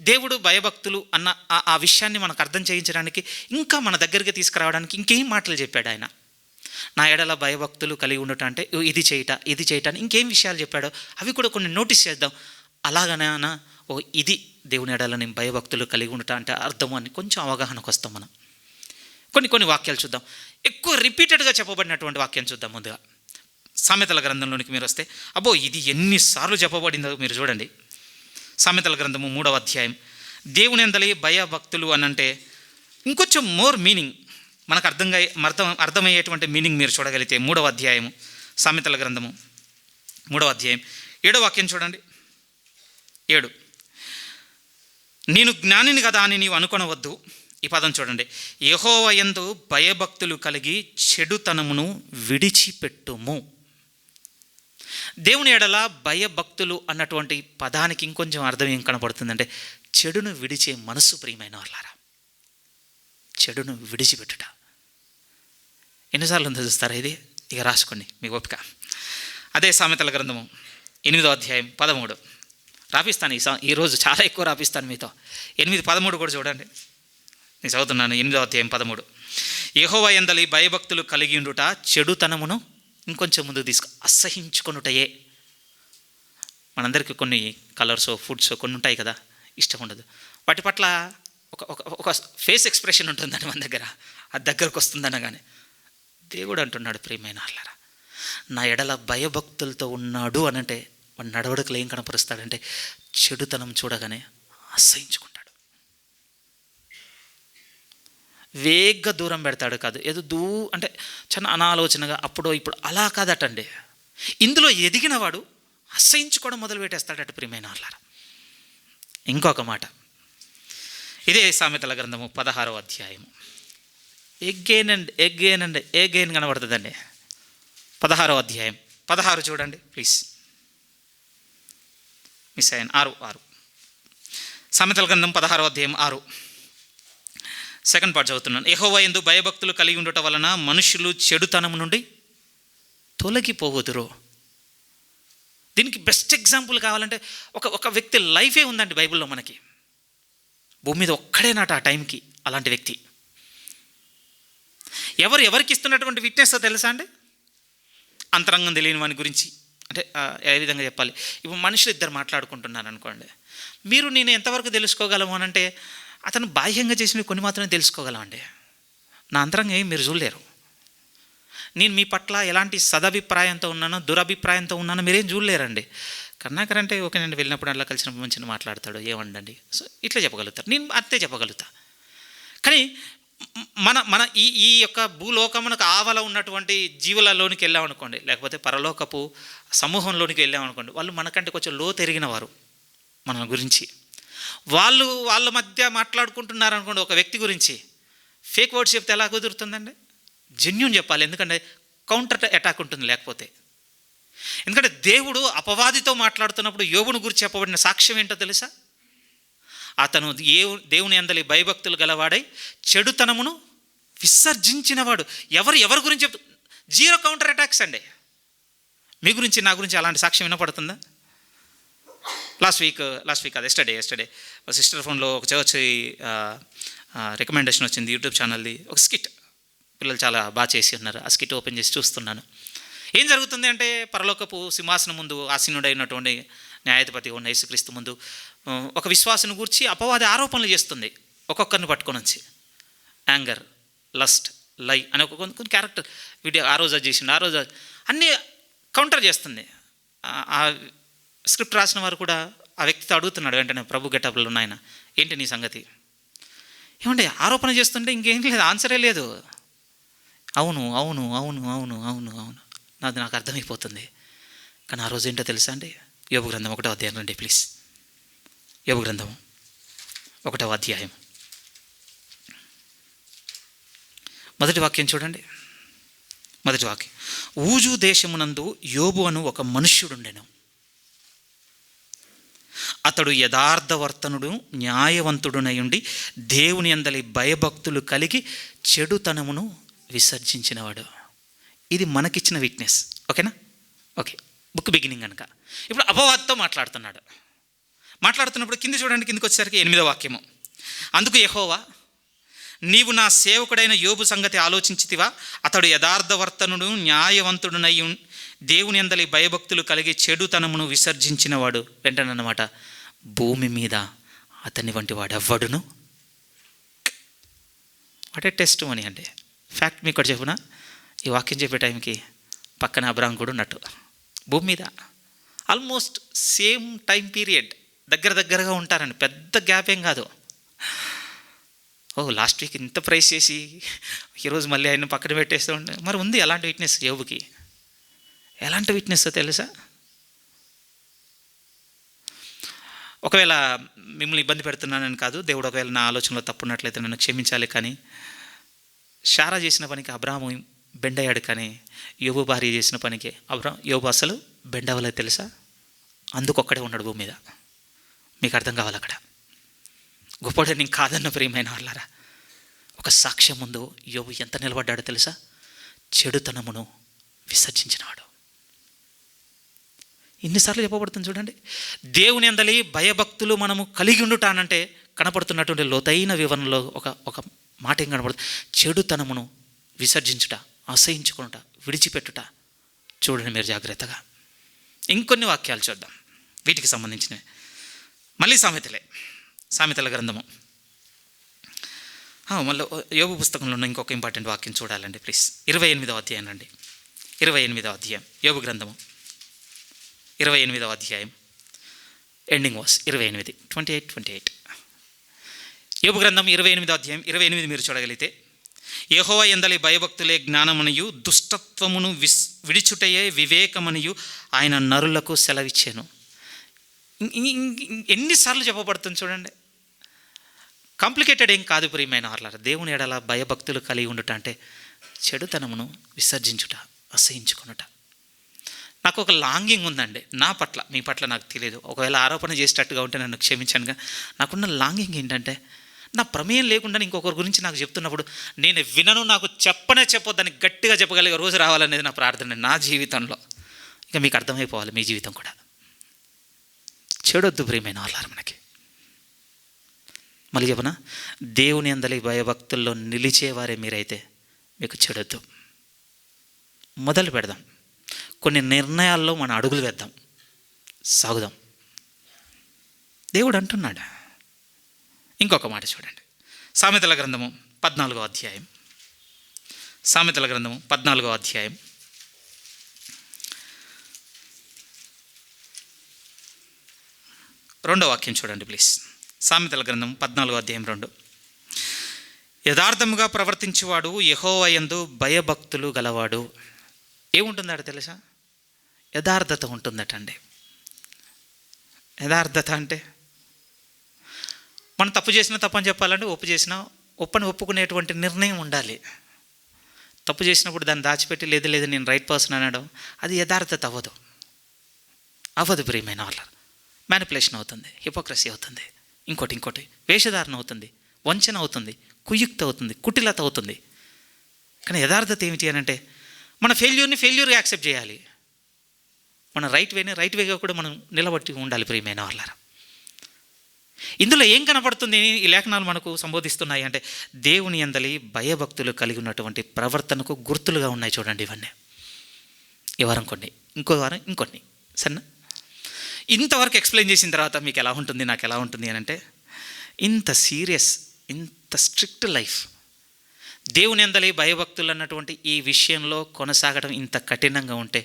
దేవుడు భయభక్తులు అన్న ఆ విషయాన్ని మనకు అర్థం చేయించడానికి, ఇంకా మన దగ్గరికి తీసుకురావడానికి ఇంకేం మాటలు చెప్పాడు ఆయన. నా ఎడల భయభక్తులు కలిగి ఉండటం అంటే ఇది చేయటాన్ని ఇంకేం విషయాలు చెప్పాడో అవి కూడా కొన్ని నోటీస్ చేద్దాం. అలాగనా ఇది దేవుని ఎడల నేను భయభక్తులు కలిగి ఉండటం అంటే అర్థము అని కొంచెం అవగాహనకు వస్తాం మనం. కొన్ని వాక్యాలు చూద్దాం. ఎక్కువ రిపీటెడ్గా చెప్పబడినటువంటి వాక్యం చూద్దాం. ముందుగా సామెతల గ్రంథంలోనికి మీరు వస్తే, అబ్బో ఇది ఎన్నిసార్లు చెప్పబడిందో మీరు చూడండి. సామెతల గ్రంథము 3వ అధ్యాయం. దేవుని యందలి భయభక్తులు అనంటే ఇంకొంచెం మోర్ మీనింగ్ మనకు అర్థమయ్యేటువంటి మీనింగ్ మీరు చూడగలిగితే 3వ అధ్యాయము సామెతల గ్రంథము 3వ అధ్యాయం 7వ వాక్యం చూడండి. 7, నేను జ్ఞానిని కదా అని నీవు అనుకొనవద్దు. ఈ పదం చూడండి, యెహోవా యందు భయభక్తులు కలిగి చెడుతనమును విడిచిపెట్టుము. దేవుని ఎడల భయభక్తులు అన్నటువంటి పదానికి ఇంకొంచెం అర్థం ఏం కనపడుతుందంటే, చెడును విడిచే మనస్సు. ప్రియమైన వాళ్ళారా, చెడును విడిచిపెట్టుట ఎన్నిసార్లు ఉందో చూస్తారా? ఇది ఇక రాసుకోండి మీ ఓపిక. అదే సామెతల గ్రంథము 8వ అధ్యాయం 13. రాపిస్తాను ఈరోజు చాలా ఎక్కువ రాపిస్తాను మీతో. 8:13 కూడా చూడండి. నేను చదువుతున్నాను. 8వ అధ్యాయం 13. యెహోవా యందలి భయభక్తులు కలిగి ఉండుట చెడుతనమును, ఇంకొంచెం ముందు అసహించుకొనుటయే. మనందరికీ కొన్ని కలర్స్, ఫుడ్స్ కొన్ని ఉంటాయి కదా, ఇష్టం ఉండదు. వాటి పట్ల ఒక ఫేస్ ఎక్స్ప్రెషన్ ఉంటుందండి మన దగ్గర, అది దగ్గరకు వస్తుందనగానే. దేవుడు అంటున్నాడు, ప్రియమైన వాళ్ళారా, నా ఎడల భయభక్తులతో ఉన్నాడు అనంటే వాడు నడవడికలు ఏం కనపరుస్తాడంటే చెడుతనం చూడగానే అసహించుకుంటాడు, వేగంగా దూరం పెడతాడు. కాదు ఏదో అంటే చాలా అనాలోచనగా అప్పుడో ఇప్పుడు అలా కాదటండి. ఇందులో ఎదిగినవాడు అసహించుకోవడం మొదలు పెట్టేస్తాడట. ప్రియమైన వాళ్ళారా, ఇంకొక మాట ఇదే సామెతల గ్రంథము 16వ అధ్యాయము. ఎగైన్ కనబడుతుందండి. 16వ అధ్యాయం 16 చూడండి ప్లీజ్. మిస్ అయ్యాను. 6 సామెతల గ్రంథం 16వ అధ్యాయం 6 సెకండ్ పార్ట్ చదువుతున్నాను. యెహోవా యందు భయభక్తులు కలిగి ఉండటం వలన మనుషులు చెడుతనం నుండి తొలగిపోవుదురు. దీనికి బెస్ట్ ఎగ్జాంపుల్ కావాలంటే ఒక వ్యక్తి లైఫే ఉందండి బైబిల్లో మనకి. భూమి మీద ఒక్కడేనాట ఆ టైంకి అలాంటి వ్యక్తి. ఎవరికి ఇస్తున్నటువంటి విట్నెస్ తెలుసా అండి? అంతరంగం తెలియని వాని గురించి. అంటే ఏ విధంగా చెప్పాలి, ఇప్పుడు మనుషులు ఇద్దరు మాట్లాడుకుంటున్నారు అనుకోండి, మీరు నేను ఎంతవరకు తెలుసుకోగలము అని అంటే అతను బాహ్యంగా చేసినవి కొన్ని మాత్రమే తెలుసుకోగలమండి. నా అంతరంగం ఏం మీరు చూడలేరు. నేను మీ పట్ల ఎలాంటి సదభిప్రాయంతో ఉన్నానో దురభిప్రాయంతో ఉన్నానో మీరేం చూడలేరండి. కర్ణాకర్ అంటే ఓకేనండి, వెళ్ళినప్పుడు అలా కలిసినప్పుడు మంచిగా మాట్లాడతాడు, ఏమండండి, సో ఇట్లా చెప్పగలుగుతారు, నేను అంతే చెప్పగలుగుతా. కానీ మన ఈ యొక్క భూలోకమునకు ఆవల ఉన్నటువంటి జీవులలోనికి వెళ్ళామనుకోండి, లేకపోతే పరలోకపు సమూహంలోనికి వెళ్ళామనుకోండి, వాళ్ళు మనకంటే కొంచెం లోతెరిగిన వారు మన గురించి. వాళ్ళ మధ్య మాట్లాడుకుంటున్నారు అనుకోండి ఒక వ్యక్తి గురించి, ఫేక్ వర్డ్స్ చెప్తే ఎలా కుదురుతుందండి? జెన్యూన్ చెప్పాలి, ఎందుకంటే కౌంటర్ అటాక్ ఉంటుంది లేకపోతే. ఎందుకంటే దేవుడు అపవాదితో మాట్లాడుతున్నప్పుడు యోబును గురించి చెప్పబడిన సాక్ష్యం ఏంటో తెలుసా? అతను దేవుని యందలి భయభక్తులు గలవాడై చెడుతనమును విసర్జించినవాడు. ఎవరి గురించి చెప్తూ జీరో కౌంటర్ అటాక్స్ అండి. మీ గురించి నా గురించి అలాంటి సాక్ష్యం వినపడుతుందా? లాస్ట్ వీక్ అది ఎస్టర్డే సిస్టర్ ఫోన్లో ఒక చర్చ్ రికమెండేషన్ వచ్చింది, యూట్యూబ్ ఛానల్ది, ఒక స్కిట్. పిల్లలు చాలా బాగా చేసి ఉన్నారు. ఆ స్కిట్ ఓపెన్ చేసి చూస్తున్నాను. ఏం జరుగుతుంది అంటే, పరలోకపు సింహాసనం ముందు ఆసీనుడైనటువంటి న్యాయాధిపతి ఉన్న యేసుక్రీస్తు ముందు ఒక విశ్వాసం గూర్చి అపవాది ఆరోపణలు చేస్తుంది. ఒక్కొక్కరిని పట్టుకొని వచ్చి యాంగర్, లస్ట్, లై అనే కొన్ని క్యారెక్టర్ వీడియో ఆ రోజు చేసిండు, ఆ రోజు అన్నీ కౌంటర్ చేస్తుంది. ఆ స్క్రిప్ట్ రాసిన వారు కూడా ఆ వ్యక్తితో అడుగుతున్నాడు వెంటనే, ప్రభు గెటప్లో ఉన్నాయన, ఏంటి నీ సంగతి, ఏమంటే ఆరోపణ చేస్తుంటే ఇంకేం లేదు, ఆన్సరే లేదు. అవును అవును అవును అవును అవును అవును నాకు అర్థమైపోతుంది. కానీ ఆ రోజు ఏంటో తెలుసా అండి? యోబు గ్రంథం 1వ అధ్యాయం రండి ప్లీజ్. యోబు గ్రంథం 1వ అధ్యాయం మొదటి వాక్యం చూడండి. మొదటి వాక్యం, ఊజు దేశమునందు యోబు అను ఒక మనుష్యుడుండెను. అతడు యథార్థవర్తనుడు, న్యాయవంతుడునయుండి దేవుని యందలి భయభక్తులు కలిగి చెడుతనమును విసర్జించినవాడు. ఇది మనకిచ్చిన విట్నెస్. ఓకేనా? ఓకే, బుక్ బిగినింగ్ కనుక ఇప్పుడు అపవాదితో మాట్లాడుతున్నప్పుడు కింది చూడండి, కిందికి వచ్చేసరికి 8వ వాక్యము, అందుకు యెహోవా, నీవు నా సేవకుడైన యోబు సంగతి ఆలోచించితివా? అతడు యథార్థవర్తనుడు, న్యాయవంతుడునై దేవుని యందలి భయభక్తులు కలిగి చెడుతనమును విసర్జించినవాడు. వెంటనన్నమాట, భూమి మీద అతని వంటి వాడు ఎవ్వడును. వాటే టెస్ట్ మనీ అంటే ఫ్యాక్ట్. మీకు ఇక్కడ చెప్పున, ఈ వాక్యం చెప్పే టైంకి పక్కన అబ్రాహం కూడా ఉన్నట్టు. భూమి మీద ఆల్మోస్ట్ సేమ్ టైం పీరియడ్, దగ్గరగా ఉంటారండి, పెద్ద గ్యాప్ ఏం కాదు. లాస్ట్ వీక్ ఇంత ప్రైస్ చేసి ఈరోజు మళ్ళీ ఆయన పక్కన పెట్టేస్తూ ఉండే. మరి ఉంది అలాంటి విట్నెస్ యోబుకి. ఎలాంటి విట్నెస్ తెలుసా? ఒకవేళ మిమ్మల్ని ఇబ్బంది పెడుతున్నానని కాదు, దేవుడు ఒకవేళ నా ఆలోచనలో తప్పున్నట్లయితే నన్ను క్షమించాలి. కానీ షారా చేసిన పనికి అబ్రాహాము బెండయ్యాడు, కానీ యోబు భార్య చేసిన పనికి యోబు అసలు బెండవలేదు తెలుసా? అందుకొక్కడే ఉన్నాడు భూమి మీద. మీకు అర్థం కావాలి అక్కడ. గొప్పడే నేను కాదన్న ప్రియమైన వాళ్ళారా, ఒక సాక్ష్యం ముందు యోబు ఎంత నిలబడ్డాడో తెలుసా? చెడుతనమును విసర్జించినవాడు. ఇన్నిసార్లు చెప్పబడుతుంది చూడండి. దేవుని యందలి భయభక్తులు మనము కలిగి ఉండుటానంటే కనపడుతున్నటువంటి లోతైన వివరణలో ఒక మాట ఏం కనపడుతుంది? చెడుతనమును విసర్జించుట, అసహించుకునుట, విడిచిపెట్టుట. చూడండి మీరు జాగ్రత్తగా. ఇంకొన్ని వాక్యాలు చూద్దాం వీటికి సంబంధించినవి. మళ్ళీ సామెతల గ్రంథము, మళ్ళీ యోబు పుస్తకంలో ఉన్న ఇంకొక ఇంపార్టెంట్ వాక్యం చూడాలండి ప్లీజ్. 28వ అధ్యాయం రండి. 28వ అధ్యాయం యోబు గ్రంథము 28వ అధ్యాయం ఎండింగ్ వాస్ 28 యోబు గ్రంథం 28వ అధ్యాయం 28 మీరు చూడగలిగితే, యెహోవా యందలి భయభక్తులే జ్ఞానమనియు దుష్టత్వమును విడిచుటయే వివేకమనియు ఆయన నరులకు సెలవిచ్చాను. ఎన్నిసార్లు చెప్పబడుతుంది చూడండి. కాంప్లికేటెడ్ ఏం కాదు ప్రియమైన వాళ్ళారా. దేవుని ఎడల భయభక్తులు కలిగి ఉండుట అంటే చెడుతనమును విసర్జించుట, అసహించుకునుట. నాకు ఒక లాంగింగ్ ఉందండి నా పట్ల, మీ పట్ల నాకు తెలియదు. ఒకవేళ ఆరోపణ చేసేటట్టుగా ఉంటే నన్ను క్షమించనుగా. నాకున్న లాంగింగ్ ఏంటంటే, నా ప్రమేయం లేకుండా ఇంకొకరి గురించి నాకు చెప్తున్నప్పుడు నేను వినను, నాకు చెప్పొద్దని గట్టిగా చెప్పగలిగే రోజు రావాలనేది నా ప్రార్థన నా జీవితంలో. ఇక మీకు అర్థమైపోవాలి మీ జీవితం కూడా. చెడొద్దు ప్రియమైన వాళ్ళారు మనకి. మళ్ళీ చెప్పనా, దేవుని అందలి భయభక్తుల్లో నిలిచేవారే మీరైతే మీకు చెడొద్దు. మొదలు పెడదాం, కొన్ని నిర్ణయాల్లో మన అడుగులు వేద్దాం, సాగుదాం. దేవుడు అంటున్నాడు. ఇంకొక మాట చూడండి, సామెతల గ్రంథము 14వ అధ్యాయం. సామెతల గ్రంథము 14వ అధ్యాయం 2వ వాక్యం చూడండి ప్లీజ్. సామెతల గ్రంథం 14వ అధ్యాయం 2. యథార్థముగా ప్రవర్తించేవాడు యెహోవా యందు భయభక్తులు గలవాడు. ఏముంటుందట తెలుసా? యథార్థత ఉంటుందటండి. యథార్థత అంటే మనం తప్పు చేసినా తప్పు అని చెప్పాలంటే, ఒప్పు చేసినా ఒప్పని ఒప్పుకునేటువంటి నిర్ణయం ఉండాలి. తప్పు చేసినప్పుడు దాన్ని దాచిపెట్టి లేదు నేను రైట్ పర్సన్ అనడం, అది యథార్థత అవ్వదు ప్రియమైన వాళ్ళ. మ్యానిపులేషన్ అవుతుంది, హిపోక్రసీ అవుతుంది, ఇంకోటి వేషధారణ అవుతుంది, వంచన అవుతుంది, కుయుక్త అవుతుంది, కుటిలత అవుతుంది. కానీ యథార్థత ఏమిటి అని అంటే, మన ఫెయిల్యూర్గా యాక్సెప్ట్ చేయాలి. మన రైట్ వేగా కూడా మనం నిలబట్టి ఉండాలి ప్రియమైన వాళ్ళ. ఇందులో ఏం కనపడుతుంది? ఈ లేఖనాలు మనకు సంబోధిస్తున్నాయి అంటే, దేవుని యందలి భయభక్తులు కలిగి ఉన్నటువంటి ప్రవర్తనకు గుర్తులుగా ఉన్నాయి. చూడండి ఇవన్నీ. ఈ వారం కొన్ని, ఇంకో వారం ఇంకొన్ని. సరేనా? ఇంతవరకు ఎక్స్ప్లెయిన్ చేసిన తర్వాత మీకు ఎలా ఉంటుంది, నాకు ఎలా ఉంటుంది అని అంటే, ఇంత సీరియస్, ఇంత స్ట్రిక్ట్ లైఫ్, దేవుని యందలి భయభక్తులు అన్నటువంటి ఈ విషయంలో కొనసాగడం ఇంత కఠినంగా ఉంటే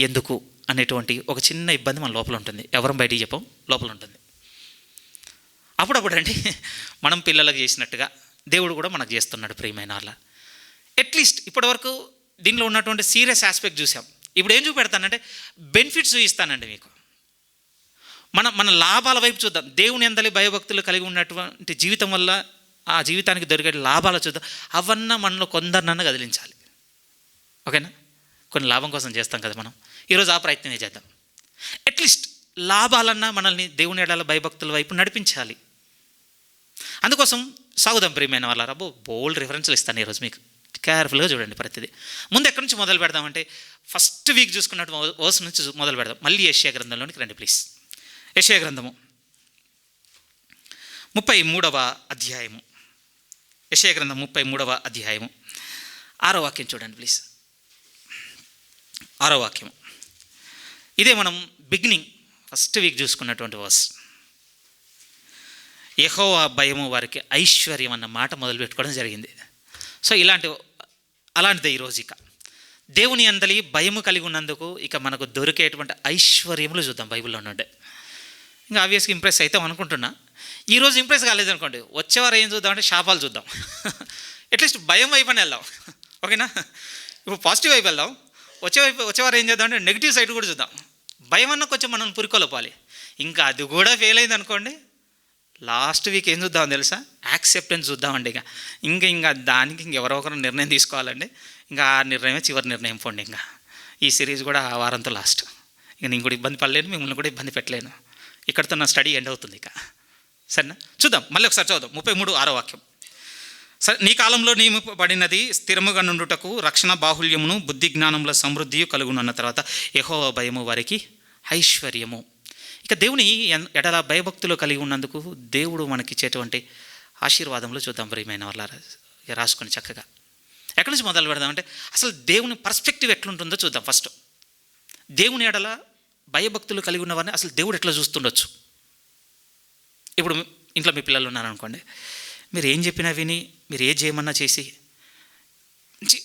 ఎందుకు అనేటువంటి ఒక చిన్న ఇబ్బంది మన లోపల ఉంటుంది. ఎవరం బయటికి చెప్పం, లోపల ఉంటుంది. అప్పుడప్పుడు అండి మనం పిల్లలకు చేసినట్టుగా దేవుడు కూడా మనకు చేస్తున్నాడు ప్రియమైన వాళ్ళ. అట్లీస్ట్ ఇప్పటివరకు దీనిలో ఉన్నటువంటి సీరియస్ ఆస్పెక్ట్ చూసాం. ఇప్పుడు ఏం చూపెడతానంటే, బెనిఫిట్స్ చూపిస్తానండి మీకు. మన లాభాల వైపు చూద్దాం. దేవుని యందలి భయభక్తులు కలిగి ఉన్నటువంటి జీవితం వల్ల ఆ జీవితానికి దొరికే లాభాలు చూద్దాం. అవన్నీ మనలో కొందరినన్నా కదిలించాలి. ఓకేనా? కొన్ని లాభం కోసం చేస్తాం కదా మనం. ఈరోజు ఆ ప్రయత్నమే చేద్దాం. అట్లీస్ట్ లాభాలన్నా మనల్ని దేవుని ఎడల భయభక్తుల వైపు నడిపించాలి. అందుకోసం సాగుదాం ప్రియమైన వాళ్ళ. బోల్డ్ రిఫరెన్స్లు ఇస్తాను ఈరోజు మీకు. కేర్ఫుల్గా చూడండి ప్రతిదీ. ముందు ఎక్కడి నుంచి మొదలు పెడదామంటే, ఫస్ట్ వీక్ చూసుకున్నట్టు వర్స్ నుంచి మొదలు పెడదాం. మళ్ళీ యెషయా గ్రంథంలోనికి రండి ప్లీజ్. యెషయా గ్రంథము 33వ అధ్యాయము. యెషయా గ్రంథం 33వ అధ్యాయము 6వ వాక్యం చూడండి ప్లీజ్. 6వ వాక్యం. ఇదే మనం బిగినింగ్ ఫస్ట్ వీక్ చూసుకున్నటువంటి వర్స్. యెహోవా భయము వారికి ఐశ్వర్యం అన్న మాట మొదలు పెట్టుకోవడం జరిగింది. సో అలాంటిదే ఈరోజు. ఇక దేవుని యందలి భయము కలిగి ఉన్నందుకు ఇక మనకు దొరికేటువంటి ఐశ్వర్యములు చూద్దాం బైబిల్లో నుండి. ఇంకా ఆబ్వియస్గా ఇంప్రెస్ అవుతాం అనుకుంటున్నా. ఈరోజు ఇంప్రెస్ కాలేదనుకోండి, వచ్చేవారు ఏం చూద్దామంటే శాపాలు చూద్దాం. అట్లీస్ట్ భయం వైపు అని వెళ్దాం. ఓకేనా? ఇప్పుడు పాజిటివ్ వైపు వెళ్దాం. వచ్చేవారు ఏం చేద్దామంటే నెగిటివ్ సైడ్ కూడా చూద్దాం. భయం అన్న కొంచెం మనం పురికొలపాలి. ఇంకా అది కూడా ఫెయిల్ అయింది అనుకోండి, లాస్ట్ వీక్ ఏం చూద్దామని తెలుసా? యాక్సెప్టెన్స్ చూద్దామండి. ఇంకా దానికి ఇంకెవరో ఒకరు నిర్ణయం తీసుకోవాలండి. ఇంకా ఆ నిర్ణయమే చివరి నిర్ణయం పోండి. ఇంకా ఈ సిరీస్ కూడా ఆ వారంతో లాస్ట్. ఇక నేను కూడా ఇబ్బంది పడలేను, మిమ్మల్ని కూడా ఇబ్బంది పెట్టలేను. ఇక్కడితో నా స్టడీ ఎండ్ అవుతుంది. ఇక సరేనా? చూద్దాం, మళ్ళీ ఒకసారి చదువుదాం. 33వ వాక్యం. సరే, నీ కాలంలో నియమింపబడినది స్థిరముగా నుండుటకు రక్షణ బాహుల్యమును బుద్ధి జ్ఞానముల సమృద్ధియు కలుగునన్న తర్వాత యెహోవా భయము వారికి ఐశ్వర్యము. ఇక దేవుని ఎడల భయభక్తులు కలిగి ఉన్నందుకు దేవుడు మనకిచ్చేటువంటి ఆశీర్వాదములు చూద్దాం ప్రియమైన వాళ్ళ. రాసుకొని చక్కగా ఎక్కడి నుంచి మొదలు పెడదామంటే, అసలు దేవుని పర్స్పెక్టివ్ ఎట్లుంటుందో చూద్దాం. ఫస్ట్ దేవుని ఎడల భయభక్తులు కలిగి ఉన్నవారిని అసలు దేవుడు ఎట్లా చూస్తుండొచ్చు. ఇప్పుడు ఇంట్లో మీ పిల్లలు ఉన్నారనుకోండి, మీరు ఏం చెప్పినా విని, మీరు ఏ చేయమన్నా చేసి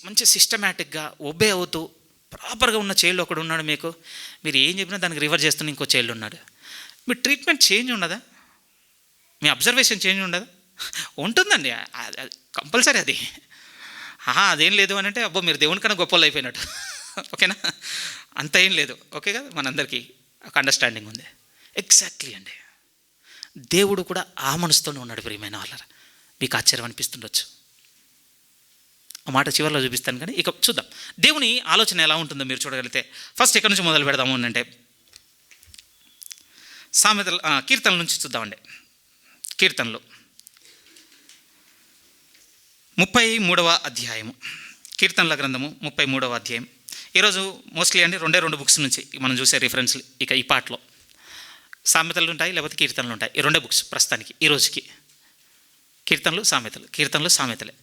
మంచి సిస్టమేటిక్గా ఒబే అవుతూ ప్రాపర్గా ఉన్న చైల్డ్ ఒకడు ఉన్నాడు మీకు. మీరు ఏం చెప్పినా దానికి రివర్ చేస్తున్న ఇంకో చైల్డ్ ఉన్నాడు. మీ ట్రీట్మెంట్ చేంజ్ ఉండదా? మీ అబ్జర్వేషన్ చేంజ్ ఉండదా? ఉంటుందండి, కంపల్సరీ అది. అదేం లేదు అని అంటే, అబ్బో మీరు దేవుని కన్నా గొప్పలు అయిపోయినట్టు. ఓకేనా? అంత ఏం లేదు. ఓకే కదా? మనందరికీ ఒక అండర్స్టాండింగ్ ఉంది. ఎగ్జాక్ట్లీ అండి. దేవుడు కూడా ఆ మనసుతోనే ఉన్నాడు ప్రియమైన వాళ్ళ. మీకు ఆశ్చర్యం అనిపిస్తుండొచ్చు. ఆ మాట చివరిలో చూపిస్తాను. కానీ ఇక చూద్దాం దేవుని ఆలోచన ఎలా ఉంటుందో మీరు చూడగలిగితే. ఫస్ట్ ఎక్కడి నుంచి మొదలు పెడదాము అంటే, కీర్తనల నుంచి చూద్దామండి. కీర్తనలు 33వ అధ్యాయము, కీర్తనల గ్రంథము 33వ అధ్యాయం. ఈరోజు మోస్ట్లీ అండి రెండు బుక్స్ నుంచి మనం చూసే రిఫరెన్స్లు ఇక ఈ పాటలో సామెతలు ఉంటాయి, లేకపోతే కీర్తనలు ఉంటాయి. ఈ రెండే బుక్స్ ప్రస్తుతానికి ఈ రోజుకి, కీర్తనలు సామెతలు, కీర్తనలు సామెతలే.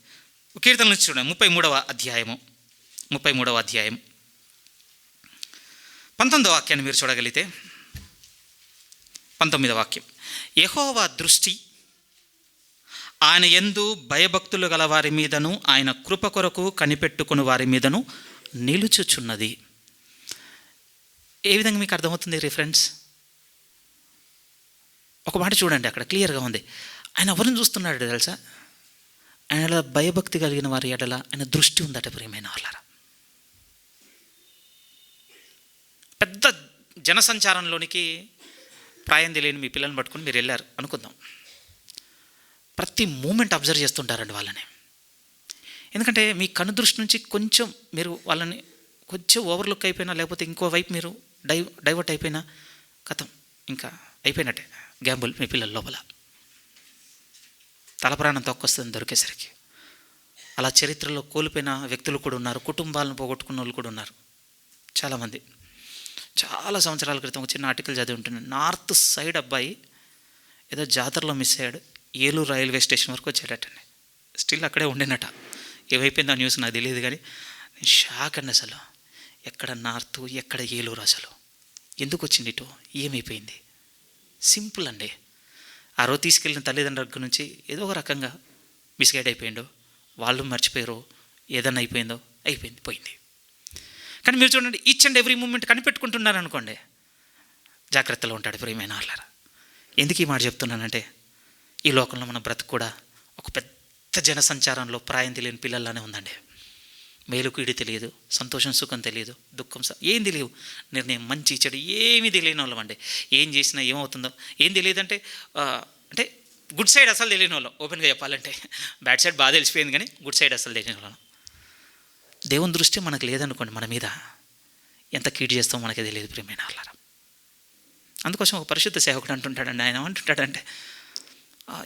కీర్తనల నుంచి చూడండి, 33వ అధ్యాయం 19వ వాక్యాన్ని మీరు చూడగలిగితే, 19వ వాక్యం, యెహోవా దృష్టి ఆయన యందు భయభక్తులు గల వారి మీదను ఆయన కృప కొరకు కనిపెట్టుకుని వారి మీదను నిలుచుచున్నది. ఏ విధంగా మీకు అర్థమవుతుంది రిఫరెన్స్? ఒక మాట చూడండి, అక్కడ క్లియర్గా ఉంది. ఆయన ఎవరిని చూస్తున్నాడు తెలుసా? ఆయన భయభక్తి కలిగిన వారి ఎడల ఆయన దృష్టి ఉందట. ప్రియమైన వాళ్ళారా, పెద్ద జనసంచారంలోనికి ప్రాయం తెలియని మీ పిల్లల్ని పట్టుకుని మీరు వెళ్ళారు అనుకుందాం. ప్రతి మూమెంట్ అబ్జర్వ్ చేస్తుంటారండి వాళ్ళని. ఎందుకంటే మీ కను దృష్టి నుంచి కొంచెం మీరు వాళ్ళని కొంచెం ఓవర్లుక్ అయిపోయినా, లేకపోతే ఇంకో వైపు మీరు డైవర్ట్ అయిపోయినా కథం, ఇంకా అయిపోయినట్టే గ్యాంబుల్ మీ పిల్లల లోపల. తలప్రాణం తొక్కొస్తుంది దొరికేసరికి. అలా చరిత్రలో కోల్పోయిన వ్యక్తులు కూడా ఉన్నారు, కుటుంబాలను పోగొట్టుకున్న వాళ్ళు కూడా ఉన్నారు చాలామంది. చాలా సంవత్సరాల క్రితం ఒక చిన్న ఆర్టికల్ చదివి ఉంటున్నాను. నార్త్ సైడ్ అబ్బాయి ఏదో జాతరలో మిస్ అయ్యాడు, ఏలూరు రైల్వే స్టేషన్ వరకు వచ్చేటట్టండి. స్టిల్ అక్కడే ఉండేనట. ఏమైపోయిందో ఆ న్యూస్ నాకు తెలియదు, కానీ నేను షాక్ అండి. అసలు ఎక్కడ నార్త్, ఎక్కడ ఏలూరు, అసలు ఎందుకు వచ్చింది ఇటు, ఏమైపోయింది? సింపుల్ అండి. ఆ రోజు తీసుకెళ్ళిన తల్లిదండ్రుల దగ్గర నుంచి ఏదో ఒక రకంగా మిస్గైడ్ అయిపోయిందో, వాళ్ళు మర్చిపోయారో, ఏదన్నా అయిపోయిందో అయిపోయింది, పోయింది. కానీ మీరు చూడండి, ఈచ్ అండ్ ఎవ్రీ మూమెంట్ కనిపెట్టుకుంటున్నారు అనుకోండి, జాగ్రత్తలో ఉంటాడు. ప్రియమైన వాళ్ళారా, ఎందుకు ఈ మాట చెప్తున్నానంటే, ఈ లోకంలో మన బ్రతుకు కూడా ఒక పెద్ద జనసంచారంలో ప్రాయం తెలియని పిల్లల్లానే ఉందండి. మేలుకు ఇడి తెలియదు, సంతోషం సుఖం తెలియదు, దుఃఖం ఏం తెలియదు, నిర్ణయం మంచి చెడు ఏమీ తెలియని వాళ్ళం అండి. ఏం చేసినా ఏమవుతుందో ఏం తెలియదంటే, అంటే గుడ్ సైడ్ అసలు తెలియని వాళ్ళం. ఓపెన్గా చెప్పాలంటే బ్యాడ్ సైడ్ బాగా తెలిసిపోయింది, కానీ గుడ్ సైడ్ అసలు తెలియని వాళ్ళం. దేవుని దృష్టి మనకు లేదనుకోండి, మన మీద ఎంత కీడు చేస్తామో మనకే తెలియదు. ప్రియమైన వాళ్ళారా, అందుకోసం ఒక పరిశుద్ధ సేవకుడు అంటుంటాడండి. ఆయన ఏమంటుంటాడంటే,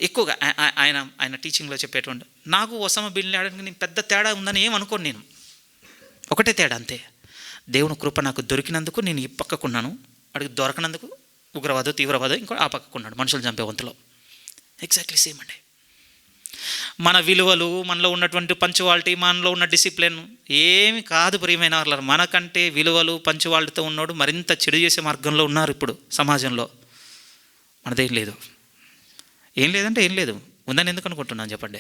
ఎక్కువగా ఆయన టీచింగ్లో చెప్పేటువంటి, నాకు ఒసామా బిన్ లాడెన్కి నేను పెద్ద తేడా ఉందని ఏమనుకోను. నేను ఒకటే తేడా అంతే, దేవుని కృప నాకు దొరికినందుకు నేను ఈ పక్కకున్నాను, అడిగి దొరకనందుకు ఉగ్రవాదం తీవ్రవాదం ఇంకో ఆ పక్కకున్నాడు, మనుషులు చంపే వంతులో. ఎగ్జాక్ట్లీ సేమ్ అండి. మన విలువలు, మనలో ఉన్నటువంటి పంచువాలిటీ, మనలో ఉన్న డిసిప్లిన్ ఏమి కాదు. ప్రియమైన వాళ్ళ, మనకంటే విలువలు పంచువాలిటీతో ఉన్నాడు మరింత చెడు చేసే మార్గంలో ఉన్నారు ఇప్పుడు సమాజంలో. మనదేం లేదు. ఏం లేదంటే ఏం లేదు, ఉందని ఎందుకు అనుకుంటున్నాను చెప్పండి.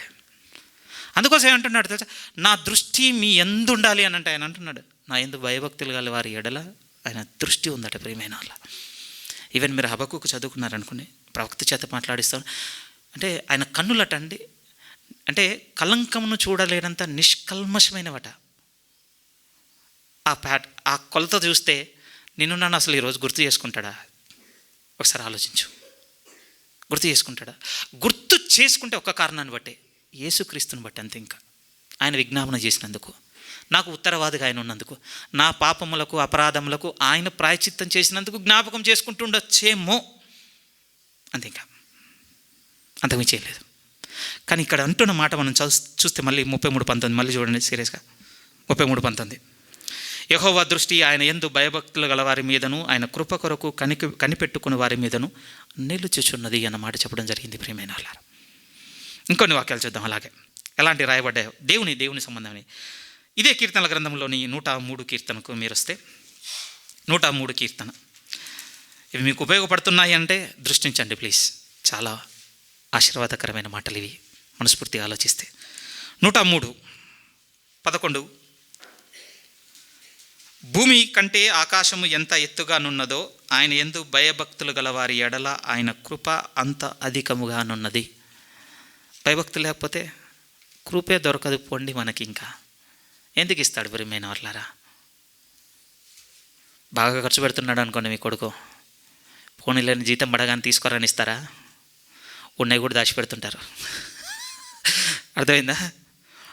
అందుకోసం ఏమంటున్నాడు తెలుసా, నా దృష్టి మీ ఎందు ఉండాలి అని అంటే ఆయన అంటున్నాడు, నా ఎందు భయభక్తులు గల వారి ఎడల ఆయన దృష్టి ఉందట. ప్రియమైన వాళ్ళ, ఈవెన్ మీరు హబక్కుకు చదువుకున్నారనుకోండి, ప్రవక్త చేత మాట్లాడిస్తాను అంటే ఆయన కన్నులటండి, అంటే కలంకమును చూడలేనంత నిష్కల్మషమైనవట. ఆ కొలత చూస్తే నిన్ను నన్ను అసలు ఈరోజు గుర్తు చేసుకుంటాడా? ఒకసారి ఆలోచించు. గుర్తు చేసుకుంటాడా? గుర్తు చేసుకుంటే ఒక్క కారణాన్ని బట్టే, యేసుక్రీస్తుని బట్టి అంతే. ఇంకా ఆయన విజ్ఞాపన చేసినందుకు, నాకు ఉత్తరవాదిగా ఆయన ఉన్నందుకు, నా పాపములకు అపరాధములకు ఆయన ప్రాయశ్చిత్తం చేసినందుకు జ్ఞాపకం చేసుకుంటుండొచ్చేమో, అంతే. ఇంకా అంతకు చేయలేదు. కానీ ఇక్కడ అంటున్న మాట మనం చూస్తే మళ్ళీ 33:19 మళ్ళీ చూడండి సీరియస్గా. 33:19, యెహోవా దృష్టి ఆయన యందు భయభక్తులు గల వారి మీదను ఆయన కృప కొరకు కనిపెట్టుకుని వారి మీదను నిలుచుచున్నది అన్న మాట చెప్పడం జరిగింది. ప్రియమైన వాళ్ళారా, ఇంకొన్ని వాక్యాలు చూద్దాం అలాగే ఎలాంటి రాయబడ్డాయో దేవుని సంబంధమని. ఇదే కీర్తనల గ్రంథంలోని 103 కీర్తనకు మీరు వస్తే, 103 కీర్తన, ఇవి మీకు ఉపయోగపడుతున్నాయి అంటే దృష్టించండి ప్లీజ్. చాలా ఆశీర్వాదకరమైన మాటలు ఇవి మనస్ఫూర్తిగా ఆలోచిస్తే. 103:11, భూమి కంటే ఆకాశము ఎంత ఎత్తుగానున్నదో ఆయన యందు భయభక్తులు గలవారి ఎడల ఆయన కృప అంత అధికముగానున్నది. భయభక్తులు లేకపోతే కృపే దొరకదు పోండి మనకి. ఇంకా ఎందుకు ఇస్తాడు ప్రియమైన వాళ్ళారా? బాగా ఖర్చు పెడుతున్నాడు అనుకోండి మీ కొడుకు, పోనీలేని జీతం పడగానే తీసుకోరని ఇస్తారా? ఉన్నాయి కూడా దాచిపెడుతుంటారు. అర్థమైందా?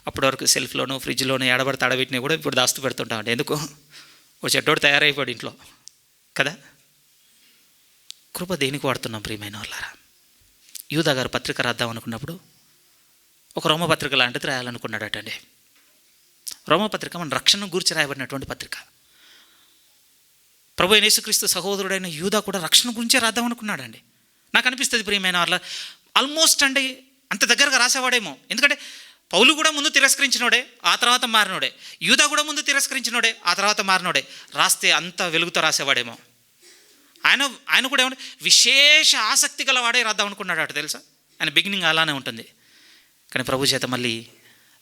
అప్పటి వరకు సెల్ఫ్లోనూ ఫ్రిడ్జ్లోనూ ఏడబడితే ఆడబెట్టినా కూడా ఇప్పుడు దాస్తూ పెడుతుంటామండి. ఎందుకు? ఓ చెడ్డోడు తయారైపోయాడు ఇంట్లో కదా. కృప దేనికి వాడుతున్నాం ప్రియమైన వాళ్ళారా? యూదా గారు పత్రిక రాద్దాం అనుకున్నప్పుడు ఒక రోమపత్రిక లాంటిది రాయాలనుకున్నాడటండి. రోమపత్రిక మన రక్షణ గురించి రాయబడినటువంటి పత్రిక. ప్రభు అయిన యేసుక్రీస్తు సహోదరుడైన యూదా కూడా రక్షణ గురించే రాద్దాం అనుకున్నాడండి. నాకు అనిపిస్తుంది ప్రియమైన వాళ్ళ ఆల్మోస్ట్ అండి అంత దగ్గరగా రాసేవాడేమో. ఎందుకంటే పౌలు కూడా ముందు తిరస్కరించినోడే, ఆ తర్వాత మారినోడే. యూదా కూడా ముందు తిరస్కరించినోడే, ఆ తర్వాత మారినోడే. రాస్తే అంత వెలుగుతో రాసేవాడేమో. ఆయన కూడా ఏమంటే విశేష ఆసక్తి గలవాడే రాద్దాం అనుకున్నాడు అటు, తెలుసా. ఆయన బిగినింగ్ అలానే ఉంటుంది. కానీ ప్రభు చేత మళ్ళీ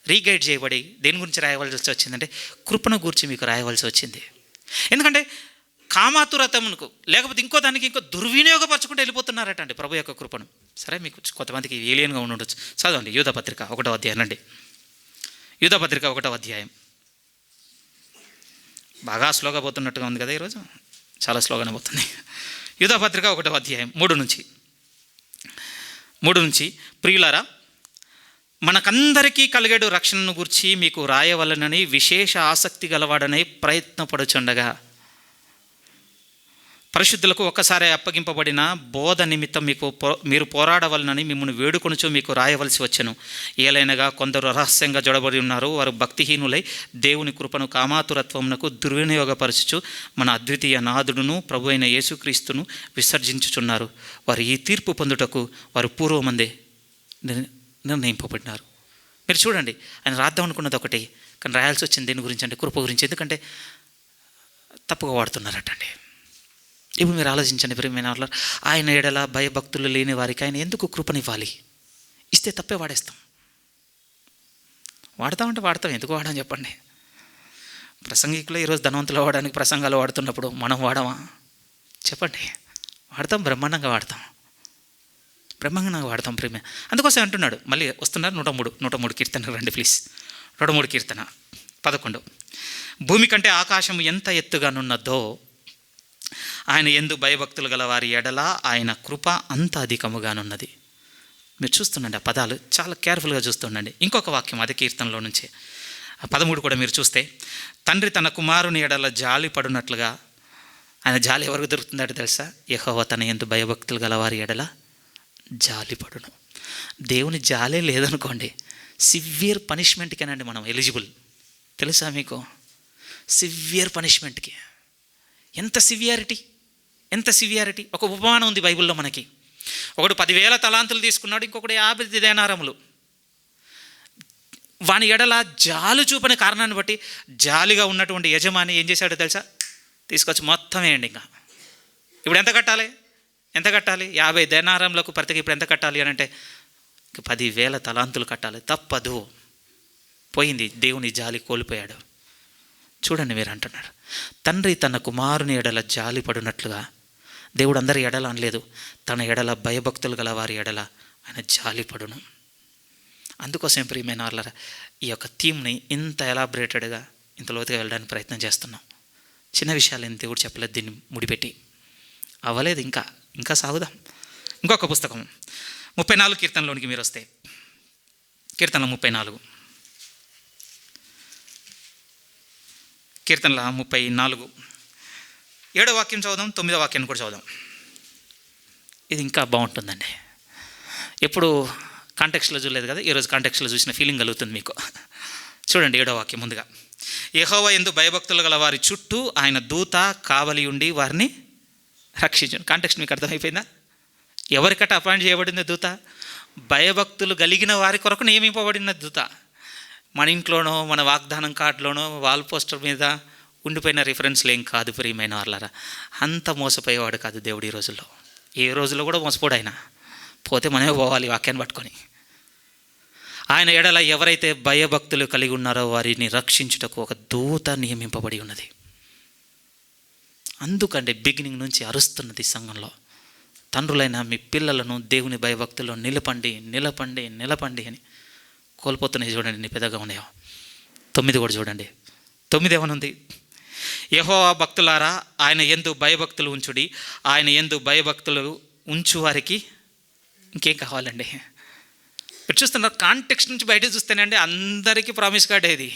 రీగైడ్ చేయబడి దేని గురించి రాయవలసి వచ్చిందంటే కృపను గురించి మీకు రాయవలసి వచ్చింది. ఎందుకంటే కామాతురతమునకు లేకపోతే ఇంకో దానికి ఇంకో దుర్వినియోగపరచుకుంటూ వెళ్ళిపోతున్నారట అండి ప్రభు యొక్క కృపను. సరే, మీకు కొంతమందికి ఏలియన్గా ఉండొచ్చు. చదవండి యూదాపత్రిక 1వ అధ్యాయం అండి. యూదాపత్రిక 1వ అధ్యాయం. బాగా స్లోగా పోతున్నట్టుగా ఉంది కదా ఈరోజు, చాలా స్లోగానే పోతుంది. యూదాపత్రిక 1వ అధ్యాయం 3 నుంచి ప్రియులారా, మనకందరికీ కలిగేడు రక్షణను గురించి మీకు రాయవలనని విశేష ఆసక్తి గలవాడని ప్రయత్నపడుచుండగా, పరిశుద్ధులకు ఒక్కసారి అప్పగింపబడిన బోధ నిమిత్తం మీరు పోరాడవలనని మిమ్మల్ని వేడుకొనుచు మీకు రాయవలసి వచ్చెను. ఏలైనగా కొందరు రహస్యంగా జొడబడి ఉన్నారు. వారు భక్తిహీనులై దేవుని కృపను కామాతురత్వమునకు దుర్వినియోగపరచుచు మన అద్వితీయ నాథుడును ప్రభు అయిన యేసుక్రీస్తును విసర్జించుచున్నారు. వారు ఈ తీర్పు పొందుటకు వారు పూర్వమందే నిర్ణయింపబడినారు. మీరు చూడండి, ఆయన రాద్దాం అనుకున్నది ఒకటి, కానీ రాయాల్సి వచ్చింది దేని గురించి అంటే కృప గురించి. ఎందుకంటే తప్పుగా వాడుతున్నారటండి. ఇప్పుడు మీరు ఆలోచించండి ప్రియమైన వాళ్ళ, ఆయన ఎడల భయభక్తులు లేని వారికి ఆయన ఎందుకు కృపనివ్వాలి? ఇస్తే తప్పే వాడేస్తాం. వాడతామంటే వాడతాం, ఎందుకు వాడని చెప్పండి. ప్రసంగికులు ఈరోజు ధనవంతులు వాడడానికి ప్రసంగాలు వాడుతున్నప్పుడు మనం వాడమా చెప్పండి? వాడతాం, బ్రహ్మాండంగా వాడతాం ప్రేమ. అందుకోసం అంటున్నాడు. మళ్ళీ వస్తున్నారు 103 కీర్తన రండి ప్లీజ్. 103 కీర్తన 11. భూమి కంటే ఆకాశం ఎంత ఎత్తుగానున్నదో ఆయన యందు భయభక్తులు గల వారి ఎడల ఆయన కృప అంత అధికముగానున్నది. మీరు చూస్తుండండి, ఆ పదాలు చాలా కేర్ఫుల్గా చూస్తుండండి. ఇంకొక వాక్యం అదే కీర్తనలో నుంచి 13 కూడా మీరు చూస్తే, తండ్రి తన కుమారుని ఎడల జాలి పడినట్లుగా, ఆయన జాలి ఎవరికి దొరుకుతుందో తెలుసా? యెహోవా తన యందు భయభక్తులు గల వారి ఎడల జాలి పడును. దేవుని జాలే లేదనుకోండి, సివియర్ పనిష్మెంట్కేనండి మనం ఎలిజిబుల్. తెలుసా మీకు? సివియర్ పనిష్మెంట్కి. ఎంత సివియారిటీ! ఒక ఉపమానం ఉంది బైబిల్లో మనకి. ఒకడు 10,000 తలాంతులు తీసుకున్నాడు, ఇంకొకడు 50 దేనారములు. వాని ఎడల జాలు చూపని కారణాన్ని బట్టి జాలిగా ఉన్నటువంటి యజమాని ఏం చేశాడో తెలుసా? తీసుకొచ్చి మొత్తం వేయండి. ఇప్పుడు ఎంత కట్టాలి? 50 దేనారములకు ప్రతికి ఇప్పుడు ఎంత కట్టాలి అని అంటే 10,000 తలాంతులు కట్టాలి. తప్పదు. పోయింది, దేవుని జాలి కోల్పోయాడు. చూడండి, మీరు అంటున్నారు తండ్రి తన కుమారుని ఎడల జాలి పడినట్లుగా. దేవుడు అందరి ఎడల అనలేదు, తన ఎడల భయభక్తులు గల వారి ఎడల ఆయన జాలి పడును. అందుకోసం ప్రియమైన వాళ్ళరా, ఈ యొక్క థీమ్ని ఇంత ఎలాబరేటెడ్గా ఇంత లోతుగా వెళ్ళడానికి ప్రయత్నం చేస్తున్నాం. చిన్న విషయాలు ఏం దేవుడు చెప్పలేదు, దీన్ని ముడిపెట్టి అవ్వలేదు. ఇంకా సాగుదాం. ఇంకొక పుస్తకం 34 కీర్తనలోనికి మీరు వస్తే, కీర్తనల 34 7వ వాక్యం చదువుదాం, 9వ వాక్యాన్ని కూడా చదువుదాం. ఇది ఇంకా బాగుంటుందండి. ఎప్పుడు కాంటెక్స్ట్లో చూడలేదు కదా, ఈరోజు కాంటెక్స్ట్లో చూసిన ఫీలింగ్ కలుగుతుంది మీకు. చూడండి 7వ వాక్యం. ముందుగా, యెహోవా యందు భయభక్తులు గల వారి చుట్టూ ఆయన దూత కావలి ఉండి వారిని రక్షించను. కాంటెక్స్ట్ మీకు అర్థమైపోయిందా? ఎవరికట అపాయింట్ చేయబడిన దూత? భయభక్తులు కలిగిన వారి కొరకు నియమింపబడిన దూత. మన ఇంట్లోనో మన వాగ్దానం కార్డులోనో వాల్ పోస్టర్ మీద ఉండిపోయిన రిఫరెన్స్లు ఏం కాదు ప్రియమైన వాళ్ళరా. అంత మోసపోయేవాడు కాదు దేవుడు ఈ రోజుల్లో. ఏ రోజుల్లో కూడా మోసపోడు ఆయన. పోతే మనమే పోవాలి వాక్యాన్ని పట్టుకొని. ఆయన ఎడల ఎవరైతే భయభక్తులు కలిగి ఉన్నారో వారిని రక్షించుటకు ఒక దూత నియమింపబడి ఉన్నది. అందుకంటే బిగినింగ్ నుంచి అరుస్తున్నది సంఘంలో, తండ్రులైన మీ పిల్లలను దేవుని భయభక్తుల్లో నిలపండి అని. కోల్పోతున్నాయి చూడండి, నీ పెద్దగా ఉన్నాయో. 9 కూడా చూడండి. 9 ఏమనుంది? యెహోవా భక్తులారా, ఆయన యందు భయభక్తులు ఉంచుడి. ఆయన యందు భయభక్తులు ఉంచు వారికి ఇంకేం కావాలండి? మీరు చూస్తున్నారు, కాంటెక్స్ట్ నుంచి బయట చూస్తేనండి అందరికీ ప్రామిస్ కార్డ్ ఇది,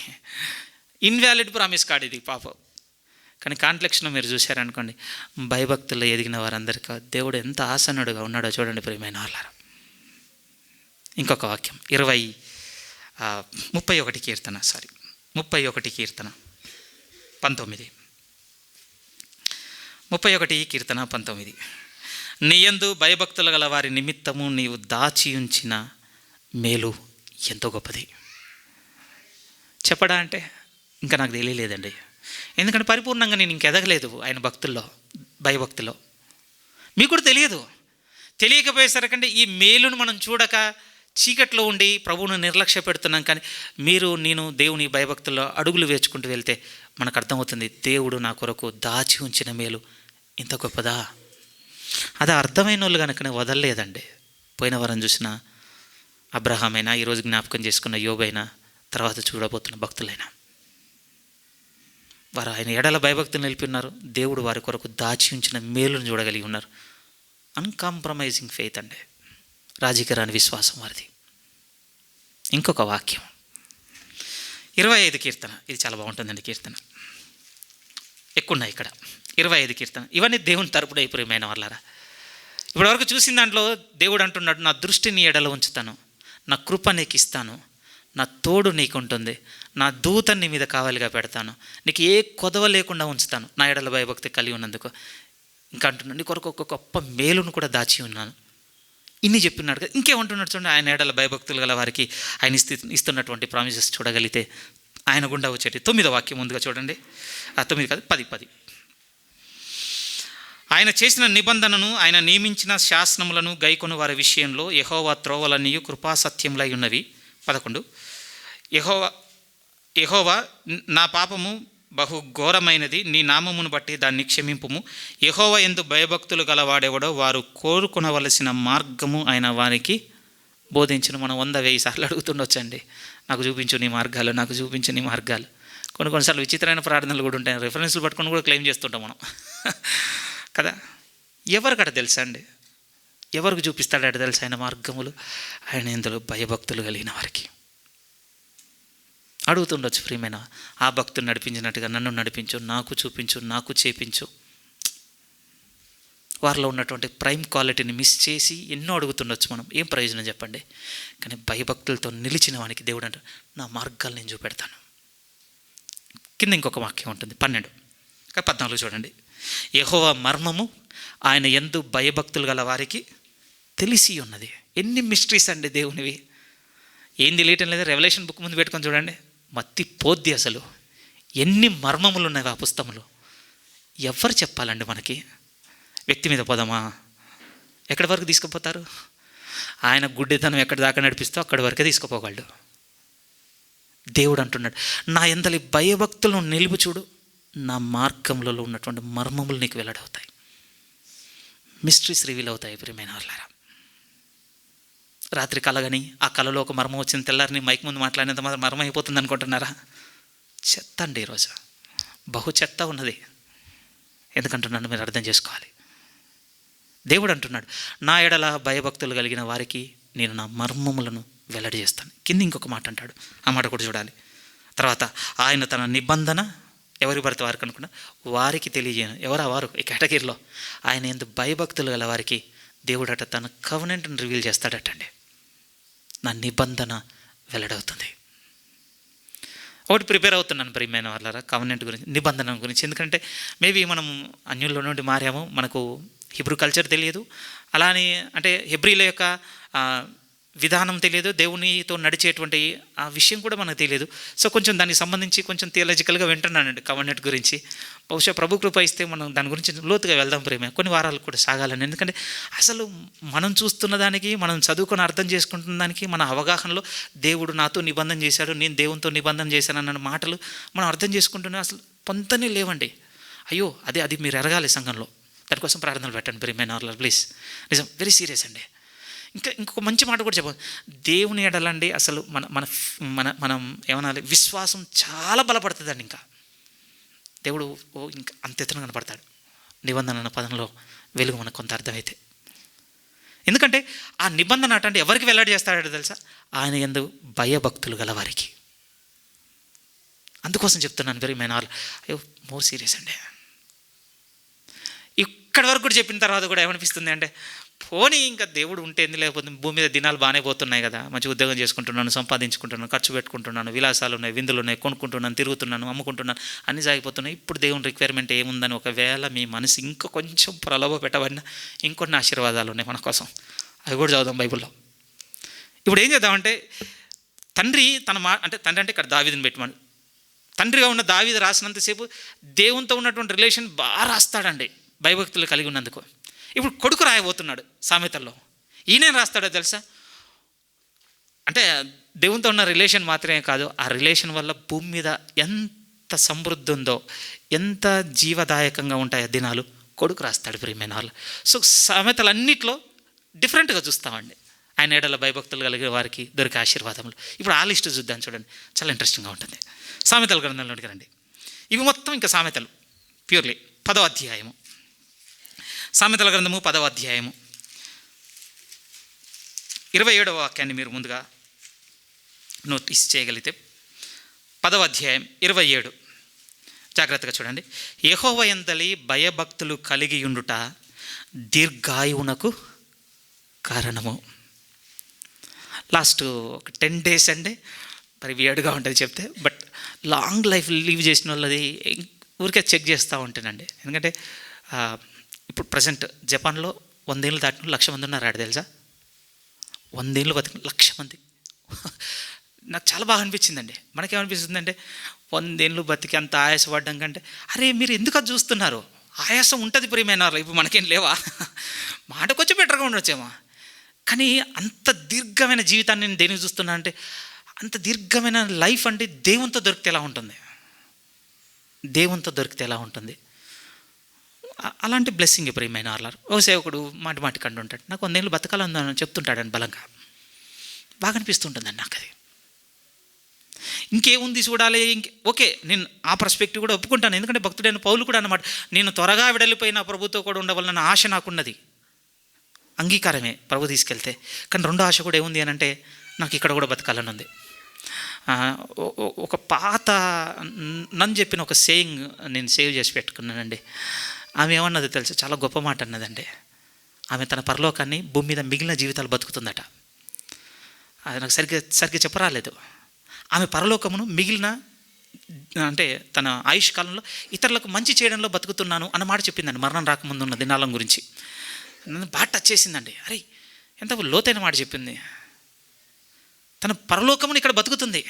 ఇన్వాలిడ్ ప్రామిస్ కార్డ్ ఇది పాపం. కానీ కాంటెక్స్ట్లో మీరు చూశారనుకోండి, భయభక్తుల్లో ఎదిగిన వారందరికీ దేవుడు ఎంత ఆసన్నుడుగా ఉన్నాడో చూడండి ప్రియమైన వాళ్ళారా. ఇంకొక వాక్యం 31 కీర్తన 31 కీర్తన 19. 31 కీర్తన 19. నీయందు భయభక్తులు గల వారి నిమిత్తము నీవు దాచి ఉంచిన మేలు ఎంతో గొప్పది. చెప్పడా అంటే ఇంకా నాకు తెలియలేదండి. ఎందుకంటే పరిపూర్ణంగా నేను ఇంక ఎదగలేదు ఆయన భక్తుల్లో, భయభక్తిలో. మీకు కూడా తెలియకపోయేసరికంటే ఈ మేలును మనం చూడక చీకట్లో ఉండి ప్రభువును నిర్లక్ష్య పెడుతున్నాం. కానీ నేను దేవుని భయభక్తుల్లో అడుగులు వేచుకుంటూ వెళ్తే మనకు అర్థమవుతుంది, దేవుడు నా కొరకు దాచి ఉంచిన మేలు ఇంత గొప్పదా. అది అర్థమైన వాళ్ళు కనుకనే వదలలేదండి. పోయిన వారం చూసిన అబ్రహాం అయినా, ఈరోజు జ్ఞాపకం చేసుకున్న యోబైనా, తర్వాత చూడబోతున్న భక్తులైనా, వారు ఆయన ఎడల భయభక్తులు నిలిపి ఉన్నారు. దేవుడు వారి కొరకు దాచి ఉంచిన మేలును చూడగలిగి ఉన్నారు. అన్కాంప్రమైజింగ్ ఫెయిత్ అండి, రాజీకి రాని విశ్వాసం వారిది. ఇంకొక వాక్యం 25 కీర్తన, ఇది చాలా బాగుంటుందండి కీర్తన. ఎక్కువ ఉన్నాయి ఇక్కడ. 25 కీర్తన, ఇవన్నీ దేవుని తరపున ప్రియమైన వాళ్ళారా. ఇప్పటివరకు చూసిన దాంట్లో దేవుడు అంటున్నాడు, నా దృష్టి నీ ఎడల ఉంచుతాను, నా కృప నీకు ఇస్తాను, నా తోడు నీకుంటుంది, నా దూతని నీ మీద కావాలిగా పెడతాను, నీకు ఏ కొదవ లేకుండా ఉంచుతాను, నా ఎడల భయభక్తి కలిగి ఉన్నందుకు. ఇంకా అంటున్నాడు, నీ కొరకు ఒక గొప్ప మేలును కూడా దాచి ఉన్నాను. ఇన్ని చెప్పినాడు కదా. ఇంకేమంటున్నాడు చూడండి, ఆయన ఎడల భయభక్తులు గల వారికి ఆయన ఇస్తున్నటువంటి ప్రామిసెస్ చూడగలిగితే ఆయన గుండా వచ్చేటి. 9వ వాక్యం ముందుగా చూడండి. 9 కాదు 10. ఆయన చేసిన నిబంధనను, ఆయన నియమించిన శాసనములను గైకొను వారి విషయంలో యెహోవా త్రోవలన్నీ కృపాసత్యములై ఉన్నవి. 11. యెహోవా నా పాపము బహు ఘోరమైనది, నీ నామమును బట్టి దాన్ని క్షమింపుము. యెహోవా యందు భయభక్తులు గలవాడెవడో వారు కోరుకొనవలసిన మార్గము ఆయన వారికి బోధించును. మనం 100,000 సార్లు అడుగుతుండొచ్చండి, నాకు చూపించు నీ మార్గాలు, నాకు చూపించు నీ మార్గాలు. కొన్నిసార్లు విచిత్రమైన ప్రార్థనలు కూడా ఉంటాయి, రిఫరెన్స్లు పట్టుకొని కూడా క్లెయిమ్ చేస్తుంటాం మనం కదా. ఎవరికట తెలుసా అండి, ఎవరికి చూపిస్తాడట తెలుసా ఆయన మార్గములు? ఆయన ఇందులో భయభక్తులు కలిగిన వారికి. అడుగుతుండొచ్చు, ప్రియమైన ఆ భక్తులు నడిపించినట్టుగా నన్ను నడిపించు, నాకు చూపించు, నాకు చేపించు. వారిలో ఉన్నటువంటి ప్రైమ్ క్వాలిటీని మిస్ చేసి ఎన్నో అడుగుతుండొచ్చు మనం. ఏం ప్రయోజనం చెప్పండి? కానీ భయభక్తులతో నిలిచిన వానికి దేవుడు అంటే, నా మార్గాలు నేను చూపెడతాను. కింద ఇంకొక వాక్యం ఉంటుంది 12. 14 చూడండి. యెహోవా మర్మము ఆయన యందు భయభక్తులు గల వారికి తెలిసి ఉన్నది. ఎన్ని మిస్టరీస్ అండి దేవునివి, ఏం తెలియటం లేదా? రెవల్యూషన్ బుక్ ముందు పెట్టుకొని చూడండి, మత్తి పోద్ది అసలు. ఎన్ని మర్మములు ఉన్నాయి ఆ పుస్తకంలో. ఎవరు చెప్పాలండి మనకి? వ్యక్తి మీద పోదామా? ఎక్కడి వరకు తీసుకుపోతారు? ఆయన గుడ్డితనం ఎక్కడి దాకా నడిపిస్తూ అక్కడి వరకే తీసుకుపోగలడు. దేవుడు అంటున్నాడు, నా యందలి భయభక్తులను నిలుపు చూడు, నా మార్గములలో ఉన్నటువంటి మర్మములు నీకు వెల్లడవుతాయి, మిస్టరీస్ రివీల్ అవుతాయి. ప్రియమైన వాళ్ళారా, రాత్రి కలగని ఆ కళలో ఒక మర్మం వచ్చిన తెల్లారిని మైక్ ముందు మాట్లాడినంత మాత్రం మర్మం అయిపోతుంది అనుకుంటున్నారా? చెత్త అండి, ఈరోజు బహు చెత్త ఉన్నది. ఎందుకంటున్నాను మీరు అర్థం చేసుకోవాలి. దేవుడు అంటున్నాడు, నా ఎడల భయభక్తులు కలిగిన వారికి నేను నా మర్మములను వెల్లడి చేస్తాను. కింద ఇంకొక మాట అంటాడు, ఆ మాట కూడా చూడాలి. తర్వాత ఆయన తన నిబంధన ఎవరి భర్త వారికి అనుకున్నా వారికి తెలియజేయను. ఎవరా వారు? ఈ కేటగిరీలో ఆయన ఎందుకు భయభక్తులు గల వారికి దేవుడట తన కవనెంట్ని రివీల్ చేస్తాడటండి. నా నిబంధన వెల్లడవుతుంది. ఒకటి ప్రిపేర్ అవుతున్నాను ప్రియమైన వాళ్ళారా, కవనెంట్ గురించి, నిబంధన గురించి. ఎందుకంటే మేబీ మనం అన్యుల్లో నుండి మారాము, మనకు హిబ్రూ కల్చర్ తెలియదు, అలానే అంటే హెబ్రీల యొక్క విధానం తెలియదు, దేవునితో నడిచేటువంటి ఆ విషయం కూడా మనకు తెలియదు. సో కొంచెం దానికి సంబంధించి కొంచెం థియాలజికల్గా వింటున్నానండి కవనెంట్ గురించి. బహుశా ప్రభు కృప ఇస్తే మనం దాని గురించి లోతుగా వెళ్దాం ప్రేమ. కొన్ని వారాలు కూడా సాగాలని. ఎందుకంటే అసలు మనం చూస్తున్న దానికి, మనం చదువుకొని అర్థం చేసుకుంటున్న దానికి, మన అవగాహనలో దేవుడు నాతో నిబంధన చేశాడు, నేను దేవునితో నిబంధన చేశాను అన్న మాటలు మనం అర్థం చేసుకుంటున్నా అసలు పొంతనే లేవండి. అయ్యో అది మీరు ఎరగాలి సంఘంలో. దానికోసం ప్రార్థనలు పెట్టండి ప్రియమైన వాళ్ళ, ప్లీజ్. నిజం, వెరీ సీరియస్ అండి. ఇంకొక మంచి మాట కూడా చెప్పాలి, దేవుని ఎడలండి అసలు మనం ఏమనాలి, విశ్వాసం చాలా బలపడుతుందండి. ఇంకా దేవుడు ఇంకా అంత ఎత్తున కనపడతాడు. నిబంధన అన్న పదంలో వెలుగు మనకు కొంత అర్థమైతే. ఎందుకంటే ఆ నిబంధన అంటే ఎవరికి వెల్లడి చేస్తాడో తెలుసా? ఆయన యందు భయభక్తులు గలవారికి. అందుకోసం చెప్తున్నాను వెరీ మైనార్. అయ్యో మోర్ సీరియస్ అండి. ఇక్కడి వరకు కూడా చెప్పిన తర్వాత కూడా ఏమనిపిస్తుంది అంటే, పోనీ ఇంకా దేవుడు ఉంటేంది, లేకపోతే భూమి మీద దినాలు బాగానే పోతున్నాయి కదా, మంచి ఉద్యోగం చేసుకుంటున్నాను, సంపాదించుకుంటున్నాను, ఖర్చు పెట్టుకుంటున్నాను, విలాసాలు ఉన్నాయి, విందులు ఉన్నాయి, కొనుక్కుంటున్నాను, తిరుగుతున్నాను, అమ్ముకుంటున్నాను, అన్నీ సాగిపోతున్నాయి. ఇప్పుడు దేవుని రిక్వైర్మెంట్ ఏముందని ఒకవేళ మీ మనసు ఇంకా కొంచెం ప్రలోభ పెట్టబడిన ఇంకొన్ని ఆశీర్వాదాలు ఉన్నాయి మన కోసం. అవి కూడా చదువుదాం బైబిల్లో. ఇప్పుడు ఏం చేద్దామంటే, తండ్రి అంటే తండ్రి అంటే ఇక్కడ దావీదుని పెట్టమని, తండ్రిగా ఉన్న దావీదు రాసినంతసేపు దేవునితో ఉన్నటువంటి రిలేషన్ బాగా రాస్తాడండి భయభక్తులు కలిగి ఉన్నందుకు. ఇప్పుడు కొడుకు రాయబోతున్నాడు సామెతల్లో. ఈయనేం రాస్తాడో తెలుసా? అంటే దేవునితో ఉన్న రిలేషన్ మాత్రమే కాదు, ఆ రిలేషన్ వల్ల భూమి మీద ఎంత సమృద్ధి ఉందో, ఎంత జీవదాయకంగా ఉంటాయో దినాలు కొడుకు రాస్తాడు ప్రియమైన వాళ్ళు. సో సామెతలన్నిట్లో డిఫరెంట్గా చూస్తామండి ఆయన ఏడల భయభక్తులు కలిగే వారికి దొరికే ఆశీర్వాదములు. ఇప్పుడు ఆ లిస్టు చూద్దాం, చూడండి, చాలా ఇంట్రెస్టింగ్గా ఉంటుంది. సామెతల గ్రంథంలోకి రండి. ఇవి మొత్తం ఇంకా సామెతలు ప్యూర్లీ 10వ అధ్యాయము. సామెతల గ్రంథము 10వ అధ్యాయము 27వ వాక్యాన్ని మీరు ముందుగా నోటీస్ చేయగలిగితే, 10వ అధ్యాయం 27 జాగ్రత్తగా చూడండి. యెహోవా యందలి భయభక్తులు కలిగి ఉండుట దీర్ఘాయువునకు కారణము. లాస్ట్ ఒక 10 days అండి, మరి వేడుగా ఉంటుంది చెప్తే, బట్ లాంగ్ లైఫ్ లీవ్ చేసిన వాళ్ళది ఊరికే చెక్ చేస్తూ ఉంటానండి. ఎందుకంటే ఇప్పుడు ప్రజెంట్ జపాన్లో 100 ఏళ్ళు దాటిన 1,00,000 మంది ఉన్నారు ఆడ, తెలుసా? 100 ఏళ్ళు బతికిన 1,00,000 మంది. నాకు చాలా బాగా అనిపించిందండి. మనకేమనిపిస్తుందంటే 100 ఏళ్ళు బతికి అంత ఆయాసపడ్డం కంటే, అరే మీరు ఎందుకు అది చూస్తున్నారు? ఆయాసం ఉంటుంది ప్రియమైన వాళ్ళు, ఇప్పుడు మనకేం లేవా? మాటకొచ్చి బెటర్గా ఉండొచ్చేమో, కానీ అంత దీర్ఘమైన జీవితాన్ని నేను దేనికి చూస్తున్నా అంటే, అంత దీర్ఘమైన లైఫ్ అంటే దేవునితో దొరికితే ఎలా ఉంటుంది, దేవునితో దొరికితే ఎలా ఉంటుంది. అలాంటి బ్లెస్సింగ్ ప్రియమైన వాళ్ళ. ఓ సేవకుడు మాటి కండు ఉంటాడు, నాకు 100 ఏళ్ళు బతకాలని చెప్తుంటాడని బలంగా బాగా అనిపిస్తుంటుందండి నాకు అది. ఇంకేముంది చూడాలి, ఓకే, నేను ఆ పర్స్పెక్టివ్ కూడా ఒప్పుకుంటాను. ఎందుకంటే భక్తుడైన పౌలు కూడా అన్నమాట, నేను త్వరగా విడలిపోయి నా ప్రభుతో కూడా ఉండవలన ఆశ నాకున్నది. అంగీకారమే ప్రభు తీసుకెళ్తే. కానీ రెండో ఆశ కూడా ఏముంది అని అంటే, నాకు ఇక్కడ కూడా బతకాలని ఉంది. ఒక పాత నన్ను చెప్పిన ఒక సేయింగ్ నేను సేవ్ చేసి పెట్టుకున్నానండి. ఆమె ఏమన్నది తెలుసు, చాలా గొప్ప మాట అన్నదండి. ఆమె తన పరలోకాన్ని భూమి మీద మిగిలిన జీవితాలు బతుకుతుందట. అది నాకు సరిగ్గా చెప్పరాలేదు. ఆమె పరలోకమును మిగిలిన అంటే తన ఆయుష్ కాలంలో ఇతరులకు మంచి చేయడంలో బతుకుతున్నాను అన్న మాట చెప్పిందండి, మరణం రాకముందు ఉన్న దినాల గురించి. నన్ను బాగా టచ్ చేసిందండి. అరే ఎంత లోతైన మాట చెప్పింది. తన పరలోకమును ఇక్కడ బతుకుతుంది.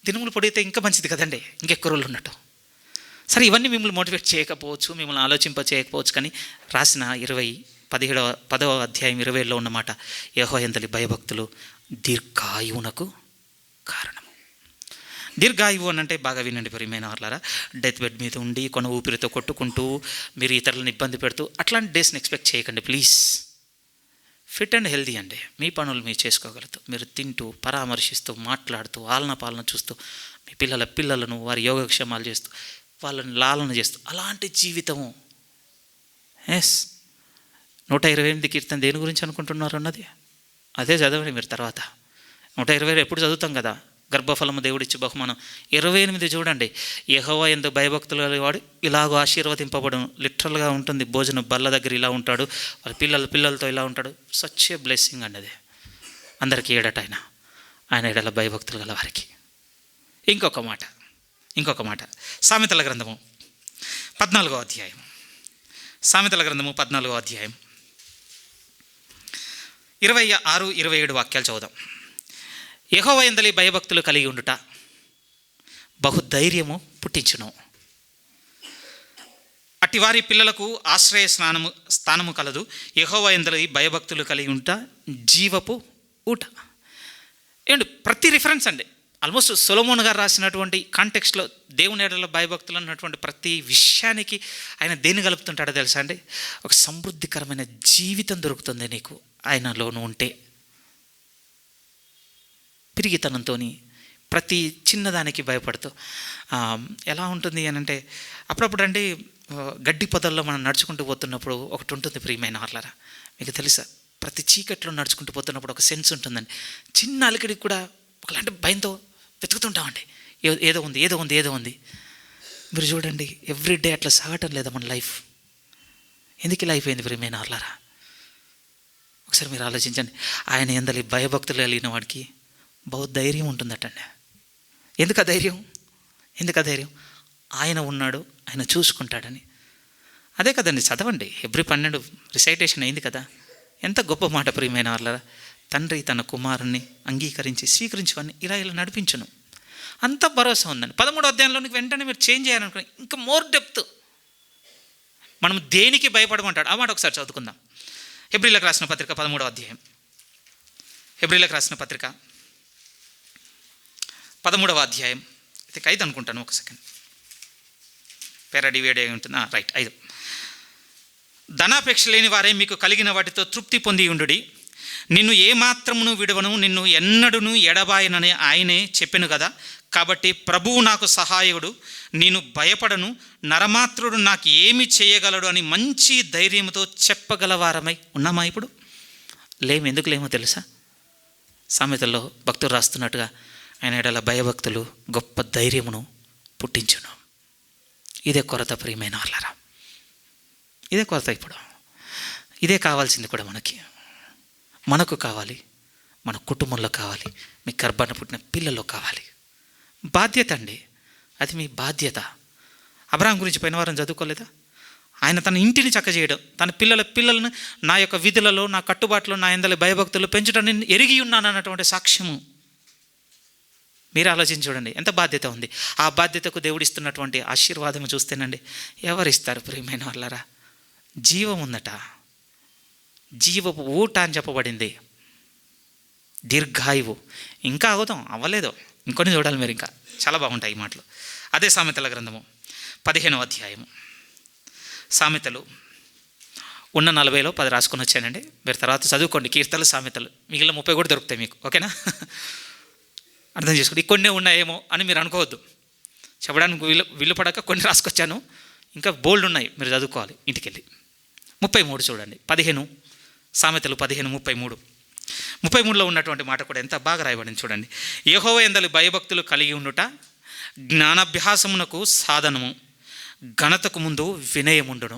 దినములు పొడిగితే ఇంకా మంచిది కదండి, ఇంకెక్కువ రోజులు ఉన్నట్టు. సరే, ఇవన్నీ మిమ్మల్ని మోటివేట్ చేయకపోవచ్చు, మిమ్మల్ని ఆలోచింప చేయకపోవచ్చు, కానీ రాసిన 10వ అధ్యాయం 20లో ఉన్నమాట, యెహోవా యందలి భయభక్తులు దీర్ఘాయువునకు కారణము. దీర్ఘాయువు అని అంటే బాగా వినండి ప్రియమైన వాళ్ళారా, డెత్ బెడ్ మీద ఉండి కొన ఊపిరితో కొట్టుకుంటూ మీరు ఇతరులను ఇబ్బంది పెడుతూ అట్లాంటి డేస్ని ఎక్స్పెక్ట్ చేయకండి ప్లీజ్. ఫిట్ అండ్ హెల్దీ అండి, మీ పనులు మీరు చేసుకోగలుగుతూ, మీరు తింటూ పరామర్శిస్తూ మాట్లాడుతూ ఆలన పాలన చూస్తూ మీ పిల్లలను వారి యోగక్షేమాలు చేస్తూ వాళ్ళని లాలన చేస్తూ అలాంటి జీవితము. 128 కీర్తన దేని గురించి అనుకుంటున్నారు అన్నది అదే చదవండి మీరు. తర్వాత 120 ఎప్పుడు చదువుతాం కదా, గర్భఫలము దేవుడిచ్చి బహుమానం. 28 చూడండి, యెహోవా యందు భయభక్తులు వాడు ఇలాగో ఆశీర్వదింపబడును. లిటరల్గా ఉంటుంది, భోజనం బల్ల దగ్గర ఇలా ఉంటాడు, వాళ్ళ పిల్లలతో ఇలా ఉంటాడు. సచ్ ఏ బ్లెస్సింగ్ అండి అది అందరికీ ఏడట ఆయన ఏడల భయభక్తులు గల వారికి. ఇంకొక మాట సామెతల గ్రంథము 14వ అధ్యాయం. సామెతల గ్రంథము 14వ అధ్యాయం 26, 27 వాక్యాలు చదువుదాం. యెహోవా యందలి భయభక్తులు కలిగి ఉండుట బహుధైర్యము పుట్టించును. అట్టివారి పిల్లలకు ఆశ్రయ స్థానము కలదు. యెహోవా యందలి భయభక్తులు కలిగి ఉంట జీవపు ఊట. ఏమండి, ప్రతి రిఫరెన్స్ అండి, ఆల్మోస్ట్ సొలొమోన్ గారు రాసినటువంటి కాంటెక్స్ట్లో దేవుని ఎడల భయభక్తులు అన్నటువంటి ప్రతి విషయానికి ఆయన దేన్ని కలుపుతుంటాడో తెలుసా అండి? ఒక సమృద్ధికరమైన జీవితం దొరుకుతుంది నీకు ఆయనలోను ఉంటే. పిరిగితనంతో ప్రతి చిన్నదానికి భయపడుతూ ఎలా ఉంటుంది అని అంటే, అప్పుడప్పుడు అండి గడ్డి పొదల్లో మనం నడుచుకుంటూ పోతున్నప్పుడు ఒకటి ఉంటుంది ప్రియమైన వాళ్ళారా, మీకు తెలుసా? ప్రతి చీకట్లో నడుచుకుంటూ పోతున్నప్పుడు ఒక సెన్స్ ఉంటుందండి. చిన్న అలికిడికి కూడా ఒకలాంటి భయంతో వెతుకుతుంటామండి. ఏదో ఉంది. మీరు చూడండి, ఎవ్రీడే అట్లా సాగటం లేదా మన లైఫ్? ఎందుకు ఇలా అయిపోయింది ప్రియమైన వాళ్ళారా? ఒకసారి మీరు ఆలోచించండి. ఆయన ఎందలి భయభక్తులు కలిగిన వాడికి బహుధైర్యం ఉంటుందటండి. ఎందుకు ఆ ధైర్యం? ఆయన ఉన్నాడు, ఆయన చూసుకుంటాడని. అదే కదండి, చదవండి. హెబ్రీ 12 రిసైటేషన్ అయింది కదా. ఎంత గొప్ప మాట ప్రియమైన వాళ్ళారా. తండ్రి తన కుమారుణ్ణి అంగీకరించి స్వీకరించుకొని ఇలా నడిపించును. అంత భరోసా ఉందండి. 13వ అధ్యాయంలోనికి వెంటనే మీరు చేంజ్ చేయాలనుకుని ఇంకా మోర్ డెప్త్. మనం దేనికి భయపడమంటాడు ఆ మాట ఒకసారి చదువుకుందాం. హెబ్రీలకు రాసిన పత్రిక 13వ అధ్యాయం. హెబ్రీలకు రాసిన పత్రిక 13వ అధ్యాయం. అయితే 5 అనుకుంటాను, ఒక సెకండ్. డివైడ్ అయి ఉంటుంది. రైట్, 5. ధనాపేక్ష లేని వారే మీకు కలిగిన వాటితో తృప్తి పొంది ఉండుడి. నిన్ను ఏమాత్రమును విడవను, నిన్ను ఎన్నడూను ఎడబాయనని ఆయనే చెప్పెను కదా. కాబట్టి ప్రభువు నాకు సహాయకుడు, నేను భయపడను, నరమాత్రుడు నాకు ఏమి చేయగలడు అని మంచి ధైర్యంతో చెప్పగలవారమై ఉన్నామా ఇప్పుడు? ఎందుకు లేమో తెలుసా? సామెతల్లో భక్తులు రాస్తున్నట్టుగా ఆయన ఎడల భయభక్తులు గొప్ప ధైర్యమును పుట్టించును. ఇదే కొరత ప్రియమైన వాళ్ళరా, ఇదే కొరత. ఇప్పుడు ఇదే కావాల్సింది కూడా మనకు కావాలి, మన కుటుంబంలో కావాలి, మీ గర్భాన పుట్టిన పిల్లల్లో కావాలి. బాధ్యత అండి, అది మీ బాధ్యత. అబ్రహాం గురించి పోయిన వారం చదువుకోలేదా? ఆయన తన ఇంటిని చక్కచేయడం, తన పిల్లలను నా యొక్క విధులలో, నా కట్టుబాట్లో, నా యందలి భయభక్తులు పెంచడం నేను ఎరిగి ఉన్నాను అన్నటువంటి సాక్ష్యము. మీరు ఆలోచించి చూడండి, ఎంత బాధ్యత ఉంది. ఆ బాధ్యతకు దేవుడిస్తున్నటువంటి ఆశీర్వాదం చూస్తేనండి, ఎవరిస్తారు ప్రియమైన వాళ్ళరా? జీవం ఉందట, జీవపు ఊట అని చెప్పబడింది. దీర్ఘాయువు. ఇంకా అవ్వలేదో, ఇంకొన్ని చూడాలి మీరు. ఇంకా చాలా బాగుంటాయి ఈ మాటలు. అదే సామెతల గ్రంథము 15వ అధ్యాయము. సామెతలు ఉన్న 40లో 10 రాసుకొని వచ్చానండి. మీరు తర్వాత చదువుకోండి. కీర్తనలు, సామెతలు, మిగిలిన 30 కూడా దొరుకుతాయి మీకు. ఓకేనా? అర్థం చేసుకోండి. కొన్నే ఉన్నాయేమో అని మీరు అనుకోవద్దు. చెప్పడానికి వీలు పడక కొన్ని రాసుకొచ్చాను. ఇంకా బోల్డ్ ఉన్నాయి, మీరు చదువుకోవాలి ఇంటికెళ్ళి. 33 చూడండి. 15 సామెతలు 15:33. 33లో ఉన్నటువంటి మాట కూడా ఎంత బాగా రాయబడింది చూడండి. యెహోవా యందలి భయభక్తులు కలిగి ఉండుట జ్ఞానాభ్యాసమునకు సాధనము, ఘనతకు ముందు వినయముండును.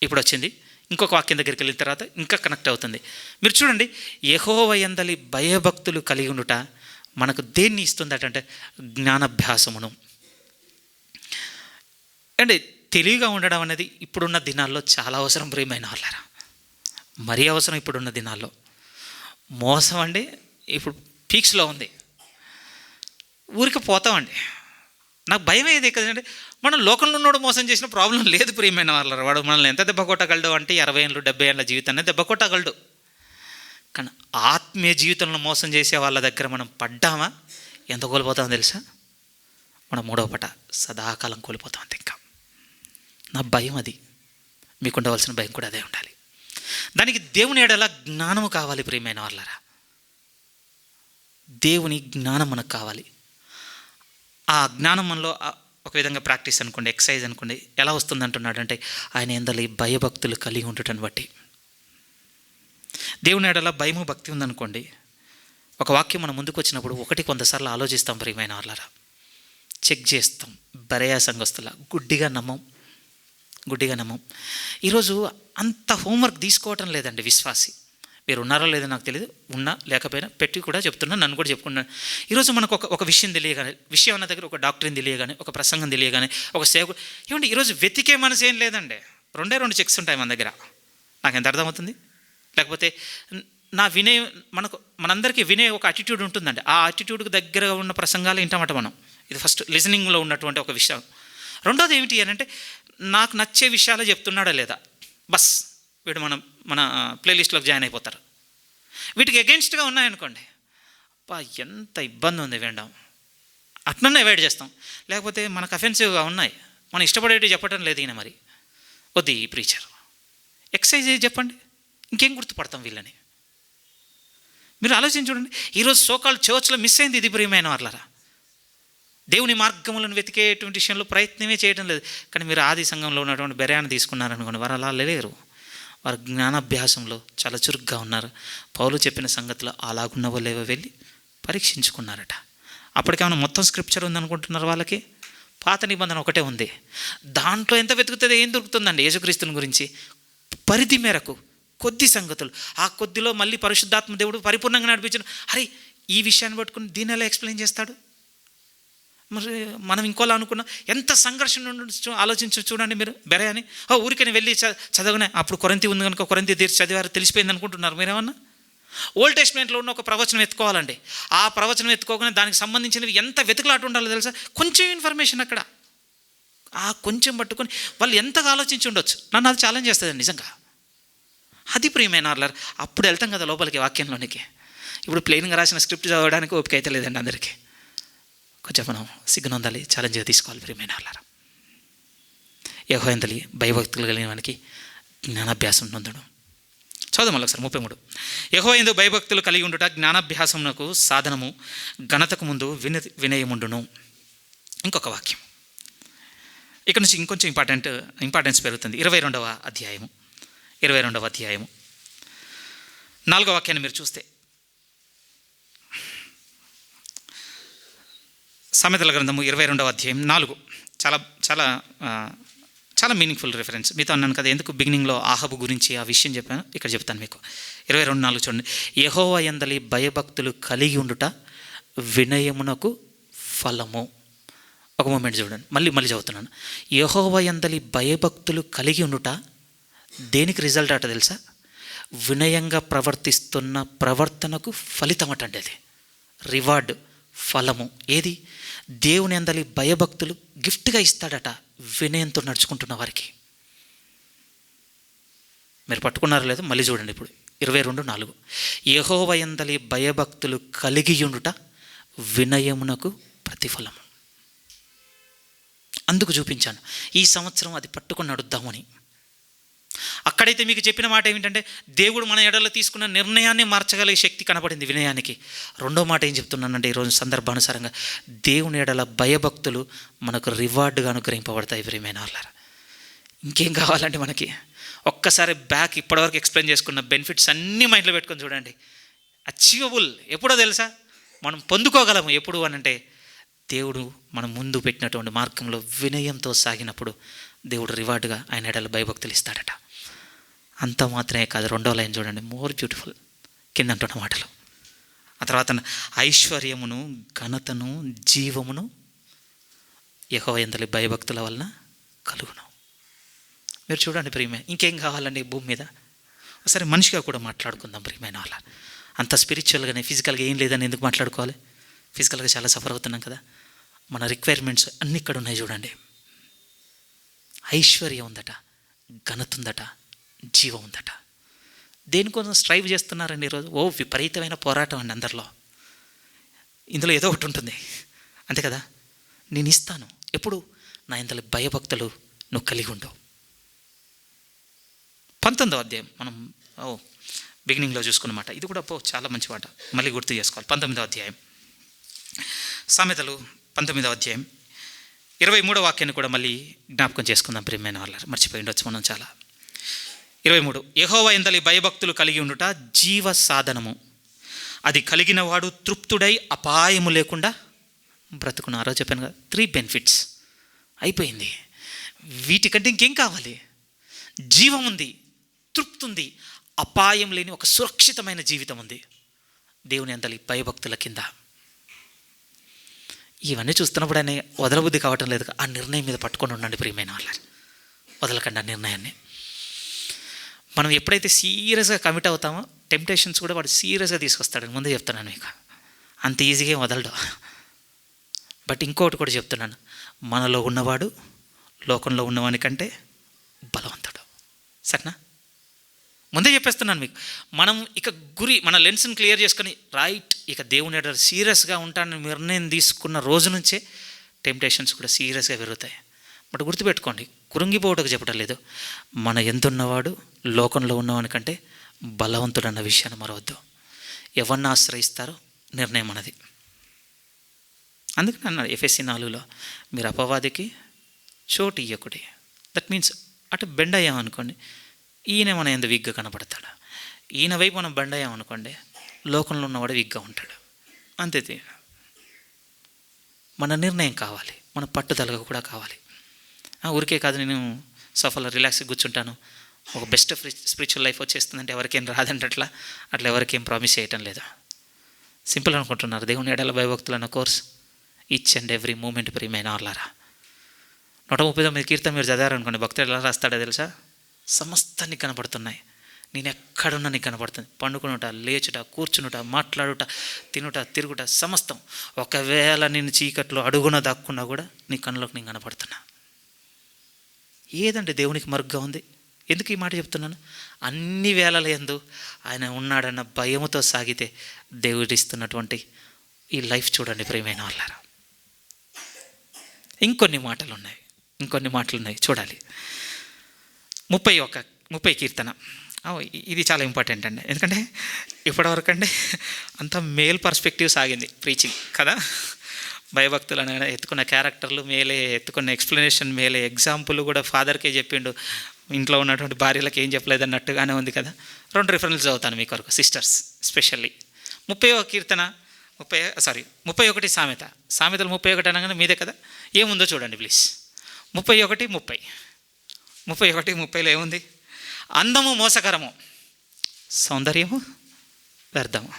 ఇప్పుడు వచ్చింది. ఇంకొక వాక్యం దగ్గరికి వెళ్ళిన తర్వాత ఇంకా కనెక్ట్ అవుతుంది. మీరు చూడండి, యెహోవా యందలి భయభక్తులు కలిగి ఉండుట మనకు దేన్ని ఇస్తుందటంటే జ్ఞానాభ్యాసమును. అంటే తెలివిగా ఉండడం అనేది ఇప్పుడున్న దినాల్లో చాలా అవసరం ప్రియమైన వాళ్ళారా. మరీ అవసరం ఇప్పుడున్న దినాల్లో. మోసం అండి ఇప్పుడు పీక్స్లో ఉంది. ఊరికి పోతామండి. నాకు భయం ఏది కదండి, మనం లోకంలో ఉన్నోడు మోసం చేసిన ప్రాబ్లం లేదు ప్రియమైన వాళ్ళ. వాడు మనల్ని ఎంత దెబ్బ కొట్టగలడు అంటే 60 ఏళ్ళు 70 ఏళ్ళ జీవితాన్ని దెబ్బ కొట్టగలడు. కానీ ఆత్మీయ జీవితంలో మోసం చేసే వాళ్ళ దగ్గర మనం పడ్డామా ఎంత కోల్పోతామో తెలుసా? మనం 3వ పట సదాకాలం కోల్పోతాం. అంతే. ఇంకా నా భయం అది. మీకు ఉండవలసిన భయం కూడా అదే ఉండాలి. దానికి దేవుని ఎడల జ్ఞానము కావాలి ప్రియమైన వాళ్ళరా. దేవుని జ్ఞానం మనకు కావాలి. ఆ జ్ఞానం మనలో ఒక విధంగా ప్రాక్టీస్ అనుకోండి, ఎక్సర్సైజ్ అనుకోండి. ఎలా వస్తుంది అంటున్నాడు అంటే ఆయన యందలి భయభక్తులు కలిగి ఉండటం బట్టి. దేవుని ఎడల భయము భక్తి ఉందనుకోండి, ఒక వాక్యం మన ముందుకు వచ్చినప్పుడు 100 సార్లు ఆలోచిస్తాం ప్రియమైన వాళ్ళరా. చెక్ చేస్తాం. బరేయా సంఘస్థుల గుడ్డిగా నమ్మం. ఈరోజు అంత హోంవర్క్ తీసుకోవటం లేదండి విశ్వాసి. మీరు ఉన్నారో లేదో నాకు తెలియదు, ఉన్నా లేకపోయినా పెట్టి కూడా చెప్తున్నా, నన్ను కూడా చెప్పుకున్నాను. ఈరోజు మనకు ఒక విషయం తెలియగానే, విషయం అన్న దగ్గర ఒక డాక్టరీని తెలియగానే, ఒక ప్రసంగం తెలియగానే, ఒక సేవకుడు ఏమంటే ఈరోజు వెతికే మనసు ఏం లేదండి. 2 చెక్స్ ఉంటాయి మన దగ్గర. నాకు ఎంత అర్థమవుతుంది? లేకపోతే మనందరికీ వినే ఒక అటిట్యూడ్ ఉంటుందండి. ఆ అటిట్యూడ్కి దగ్గరగా ఉన్న ప్రసంగాలు వింటామట మనం. ఇది ఫస్ట్ లిజనింగ్లో ఉన్నటువంటి ఒక విషయం. రెండోది ఏమిటి అని అంటే నాకు నచ్చే విషయాలు చెప్తున్నాడా లేదా, బస్ వీడు మన ప్లేలిస్ట్లోకి జాయిన్ అయిపోతారు. వీటికి అగెన్స్ట్గా ఉన్నాయనుకోండి, ఎంత ఇబ్బంది ఉంది వినడం, అట్లనే అవాయిడ్ చేస్తాం. లేకపోతే మనకు అఫెన్సివ్గా ఉన్నాయి, మనం ఇష్టపడేవి చెప్పడం లేదు. ఈయన మరి వద్దు ఈ ప్రీచర్, ఎక్సర్సైజ్ చెప్పండి, ఇంకేం గుర్తుపడతాం వీళ్ళని. మీరు ఆలోచించి చూడండి. ఈరోజు సోకాల్ చర్చ్లో మిస్ అయింది ఇది ప్రియమైన వాళ్ళరా. దేవుని మార్గములను వెతికేటువంటి విషయంలో ప్రయత్నమే చేయడం లేదు. కానీ మీరు ఆది సంఘంలో ఉన్నటువంటి బెరయాన్ని తీసుకున్నారనుకోండి, వారు అలా లేరు. వారు జ్ఞానాభ్యాసంలో చాలా చురుగ్గా ఉన్నారు. పౌలు చెప్పిన సంగతిలో అలాగున్నవో లేవో వెళ్ళి పరీక్షించుకున్నారట. అప్పటికేమైనా మొత్తం స్క్రిప్చర్ ఉందనుకుంటున్నారు వాళ్ళకి? పాత నిబంధన ఒకటే ఉంది. దాంట్లో ఎంత వెతుకుతుంది, ఏం దొరుకుతుందండి యేసుక్రీస్తుని గురించి? పరిధి మేరకు కొద్ది సంగతులు, ఆ కొద్దిలో మళ్ళీ పరిశుద్ధాత్మ దేవుడు పరిపూర్ణంగా నడిపించిన. అరే, ఈ విషయాన్ని పట్టుకుని దీన్ని ఎలా ఎక్స్ప్లెయిన్ చేస్తాడు? మరి మనం ఇంకోలా అనుకున్నాం. ఎంత సంఘర్షణ ఆలోచించి చూడండి మీరు. బెరయాని ఊరికని వెళ్ళి చదవనే, అప్పుడు కొరింథీ ఉంది కనుక కొరింథీ తీర్చి చదివారు తెలిసిపోయింది అనుకుంటున్నారు మీరేమన్నా? ఓల్డ్ టెస్ట్మెంట్లో ఉన్న ఒక ప్రవచనం ఎత్తుకోవాలండి. ఆ ప్రవచనం ఎత్తుకోగానే దానికి సంబంధించినవి ఎంత వెతుకులాట ఉండాలో తెలుసా? కొంచెం ఇన్ఫర్మేషన్ అక్కడ, ఆ కొంచెం పట్టుకొని వాళ్ళు ఎంతగా ఆలోచించి ఉండొచ్చు. నన్ను అది ఛాలెంజ్ చేస్తుంది నిజంగా. అది ప్రియమైన వాళ్ళ అప్పుడు వెళ్తాం కదా లోపలికి, వాక్యంలోనికి. ఇప్పుడు ప్లెయిన్గా రాసిన స్క్రిప్ట్ చదవడానికి ఓపిక అయితే లేదండి అందరికీ. కొంచెం మనం సిగ్గునందాలి, ఛాలెంజ్గా తీసుకోవాలి ప్రియమైన వాళ్ళ. యెహోవాయందలి భయభక్తులు కలిగిన వానికి జ్ఞానాభ్యాసం నొందడం. చదువు మళ్ళీ ఒకసారి 33. యెహోవాయందు భయభక్తులు కలిగి ఉండుట జ్ఞానాభ్యాసమునకు సాధనము, ఘనతకు ముందు వినయముండును. ఇంకొక వాక్యం ఇక్కడ నుంచి ఇంకొంచెం ఇంపార్టెన్స్ పెరుగుతుంది. 22వ అధ్యాయము 4వ వాక్యాన్ని మీరు చూస్తే, సామెతల గ్రంథము 22వ అధ్యాయం 4. చాలా చాలా చాలా మీనింగ్ఫుల్ రిఫరెన్స్. మీతో అన్నాను కదా ఎందుకు బిగినింగ్లో ఆహాబు గురించి ఆ విషయం చెప్పాను, ఇక్కడ చెప్తాను మీకు. 22:4 చూడండి. యెహోవా యందలి భయభక్తులు కలిగి ఉండుట వినయమునకు ఫలము. ఒక మూమెంట్ చూడండి, మళ్ళీ చదువుతున్నాను. యెహోవా యందలి భయభక్తులు కలిగి ఉండుట దేనికి రిజల్ట్ అట తెలుసా? వినయంగా ప్రవర్తిస్తున్న ప్రవర్తనకు ఫలితం అటండి. అది రివార్డ్, ఫలము. ఏది? దేవుని యందలి భయభక్తులు గిఫ్ట్గా ఇస్తాడట వినయంతో నడుచుకుంటున్న వారికి. మీరు పట్టుకున్నారో లేదో మళ్ళీ చూడండి. ఇప్పుడు 22:4. యెహోవా యందలి భయభక్తులు కలిగి ఉండుట వినయమునకు ప్రతిఫలము. అందుకు చూపించాను ఈ సంవత్సరం అది పట్టుకొని నడుద్దామని. అక్కడైతే మీకు చెప్పిన మాట ఏమిటంటే, దేవుడు మన ఎడలో తీసుకున్న నిర్ణయాన్ని మార్చగలిగే శక్తి కనపడింది వినయానికి. రెండో మాట ఏం చెప్తున్నానంటే ఈరోజు సందర్భానుసారంగా, దేవుని ఎడల భయభక్తులు మనకు రివార్డుగా అనుగ్రహింపబడతాయి ప్రియమైన వాళ్ళారా. ఇంకేం కావాలంటే మనకి? ఒక్కసారి బ్యాక్ ఇప్పటివరకు ఎక్స్ప్లెయిన్ చేసుకున్న బెనిఫిట్స్ అన్నీ మైండ్లో పెట్టుకొని చూడండి. అచీవబుల్ ఎప్పుడో తెలుసా? మనం పొందుకోగలము ఎప్పుడు అనంటే, దేవుడు మనం ముందు పెట్టినటువంటి మార్గంలో వినయంతో సాగినప్పుడు దేవుడు రివార్డుగా ఆయన ఎడల భయభక్తులు ఇస్తాడట. అంత మాత్రమే కాదు, 2వ లైన్ చూడండి, మోర్ బ్యూటిఫుల్. కింద అంటున్న మాటలు, ఆ తర్వాత ఐశ్వర్యమును, ఘనతను, జీవమును యెహోవా యందలి భయభక్తుల వలన కలుగును. మీరు చూడండి ప్రియమే, ఇంకేం కావాలండి భూమి మీద? ఒకసారి మనిషిగా కూడా మాట్లాడుకుందాం ప్రియమైన వాళ్ళ. అంత స్పిరిచువల్గానే, ఫిజికల్గా ఏం లేదని ఎందుకు మాట్లాడుకోవాలి? ఫిజికల్గా చాలా సఫర్ అవుతున్నాం కదా. మన రిక్వైర్మెంట్స్ అన్నీ ఇక్కడ ఉన్నాయి చూడండి. ఐశ్వర్యం ఉందట, ఘనత ఉందట, జీవం ఉందట. దేనికోసం స్ట్రైవ్ చేస్తున్నారండి ఈరోజు? విపరీతమైన పోరాటం అండి అందరిలో. ఇందులో ఏదో ఒకటి ఉంటుంది అంతే కదా. నేను ఇస్తాను ఎప్పుడు? నా ఇంతలో భయభక్తులు నువ్వు కలిగి ఉండవు. 19వ అధ్యాయం మనం బిగినింగ్లో చూసుకున్నమాట. ఇది కూడా చాలా మంచి మాట, మళ్ళీ గుర్తు చేసుకోవాలి. 19వ అధ్యాయం సామెతలు 19వ అధ్యాయం 23వ వాక్యాన్ని కూడా మళ్ళీ జ్ఞాపకం చేసుకుందాం ప్రియమైన వాళ్ళ. మర్చిపోయి ఉండొచ్చు మనం చాలా. 23. యెహోవా యందలి భయభక్తులు కలిగి ఉండుట జీవ సాధనము, అది కలిగిన వాడు తృప్తుడై అపాయము లేకుండా బ్రతుకున్నారో చెప్పాను కదా. 3 బెనిఫిట్స్ అయిపోయింది. వీటికంటే ఇంకేం కావాలి? జీవం ఉంది, తృప్తి ఉంది, అపాయం లేని ఒక సురక్షితమైన జీవితం ఉంది దేవుని యందలి భయభక్తుల కింద. ఇవన్నీ చూస్తున్నప్పుడు ఆయన వదలబుద్ధి కావటం లేదు. ఆ నిర్ణయం మీద పట్టుకొని ఉండండి ప్రియమైన వాళ్ళ. వదలకండి ఆ నిర్ణయాన్ని. మనం ఎప్పుడైతే సీరియస్గా కమిట్ అవుతామో టెంప్టేషన్స్ కూడా వాడు సీరియస్గా తీసుకొస్తాడని ముందే చెప్తున్నాను మీకు. అంత ఈజీగా వదలడు. బట్ ఇంకొకటి కూడా చెప్తున్నాను, మనలో ఉన్నవాడు లోకంలో ఉన్నవాని కంటే బలవంతుడు. సరేనా? ముందే చెప్పేస్తున్నాను మీకు. మనం ఇక మన లెన్స్ని క్లియర్ చేసుకొని రైట్, ఇక దేవుని ఎడల సీరియస్గా ఉంటానని నిర్ణయం తీసుకున్న రోజు నుంచే టెంప్టేషన్స్ కూడా సీరియస్గా పెరుగుతాయి. బట్ గుర్తుపెట్టుకోండి, కురుంగిపోవటకు చెప్పడం లేదు. మన ఎంతున్నవాడు లోకంలో ఉన్నవాని కంటే బలవంతుడు అన్న విషయాన్ని మరవద్దు. ఎవరిని ఆశ్రయిస్తారో నిర్ణయం అన్నది. అందుకని అన్నాడు ఎఫెసీ 4లో, మీరు అపవాదికి చోటు ఇయ్యకుడి. దట్ మీన్స్ అటు బెండ్ అయ్యామనుకోండి, ఈయన మన ఎంత వీక్గా కనపడతాడు. ఈయన వైపు మనం బెండ్ అయ్యామనుకోండి, లోకంలో ఉన్నవాడు వీక్గా ఉంటాడు. అంతే. మన నిర్ణయం కావాలి, మన పట్టుదలగా కూడా కావాలి. ఊరికే కాదు నేను సోఫాలో రిలాక్స్గా కూర్చుంటాను, ఒక బెస్ట్ స్పిరిచువల్ లైఫ్ వచ్చేస్తుందంటే ఎవరికేం రాదంటే అట్లా ఎవరికేం ప్రామిస్ చేయటం లేదు. సింపుల్ అనుకుంటున్నారు. దేవుని ఎడల భయభక్తులు అన్న course each and every moment ప్రియమైన వాళ్ళారా. 139 కీర్తన మీరు చదివారనుకోండి, భక్తులు ఎలా రాస్తాడో తెలుసా? సమస్తం నీకు కనపడుతున్నాయి, నేను ఎక్కడున్నా నీకు కనపడుతుంది. పండుకునుట, లేచుట, కూర్చునుట, మాట్లాడుట, తినుట, తిరుగుట, సమస్తం. ఒకవేళ నేను చీకట్లో అడుగున దాక్కున్నా కూడా నీ కళ్ళలోకి నేను కనపడుతున్నా. ఏదంటే దేవునికి మరుగ్గా ఉంది. ఎందుకు ఈ మాట చెప్తున్నాను? అన్ని వేళల యందు ఆయన ఉన్నాడన్న భయముతో సాగితే దేవుడిస్తున్నటువంటి ఈ లైఫ్ చూడండి ప్రియమైన వాళ్ళారా. ఇంకొన్ని మాటలు ఉన్నాయి చూడాలి. 30 కీర్తన. ఇది చాలా ఇంపార్టెంట్ అండి. ఎందుకంటే ఇప్పటివరకు అండి అంత మేల్ పర్స్పెక్టివ్ సాగింది ప్రీచింగ్ కదా. భయభక్తులు అనగా ఎత్తుకున్న క్యారెక్టర్లు మేలే, ఎత్తుకున్న ఎక్స్ప్లెనేషన్ మేలే, ఎగ్జాంపుల్ కూడా ఫాదర్కే చెప్పిండు, ఇంట్లో ఉన్నటువంటి భార్యలకు ఏం చెప్పలేదు అన్నట్టుగానే ఉంది కదా. 2 రిఫరెన్స్ చదువుతాను మీ కొరకు సిస్టర్స్ స్పెషల్లీ. 30వ కీర్తన 31 సామెతలు 31 అనగానే మీదే కదా. ఏముందో చూడండి ప్లీజ్. 31:30లో ఏముంది? అందము మోసకరము, సౌందర్యము వ్యర్థము.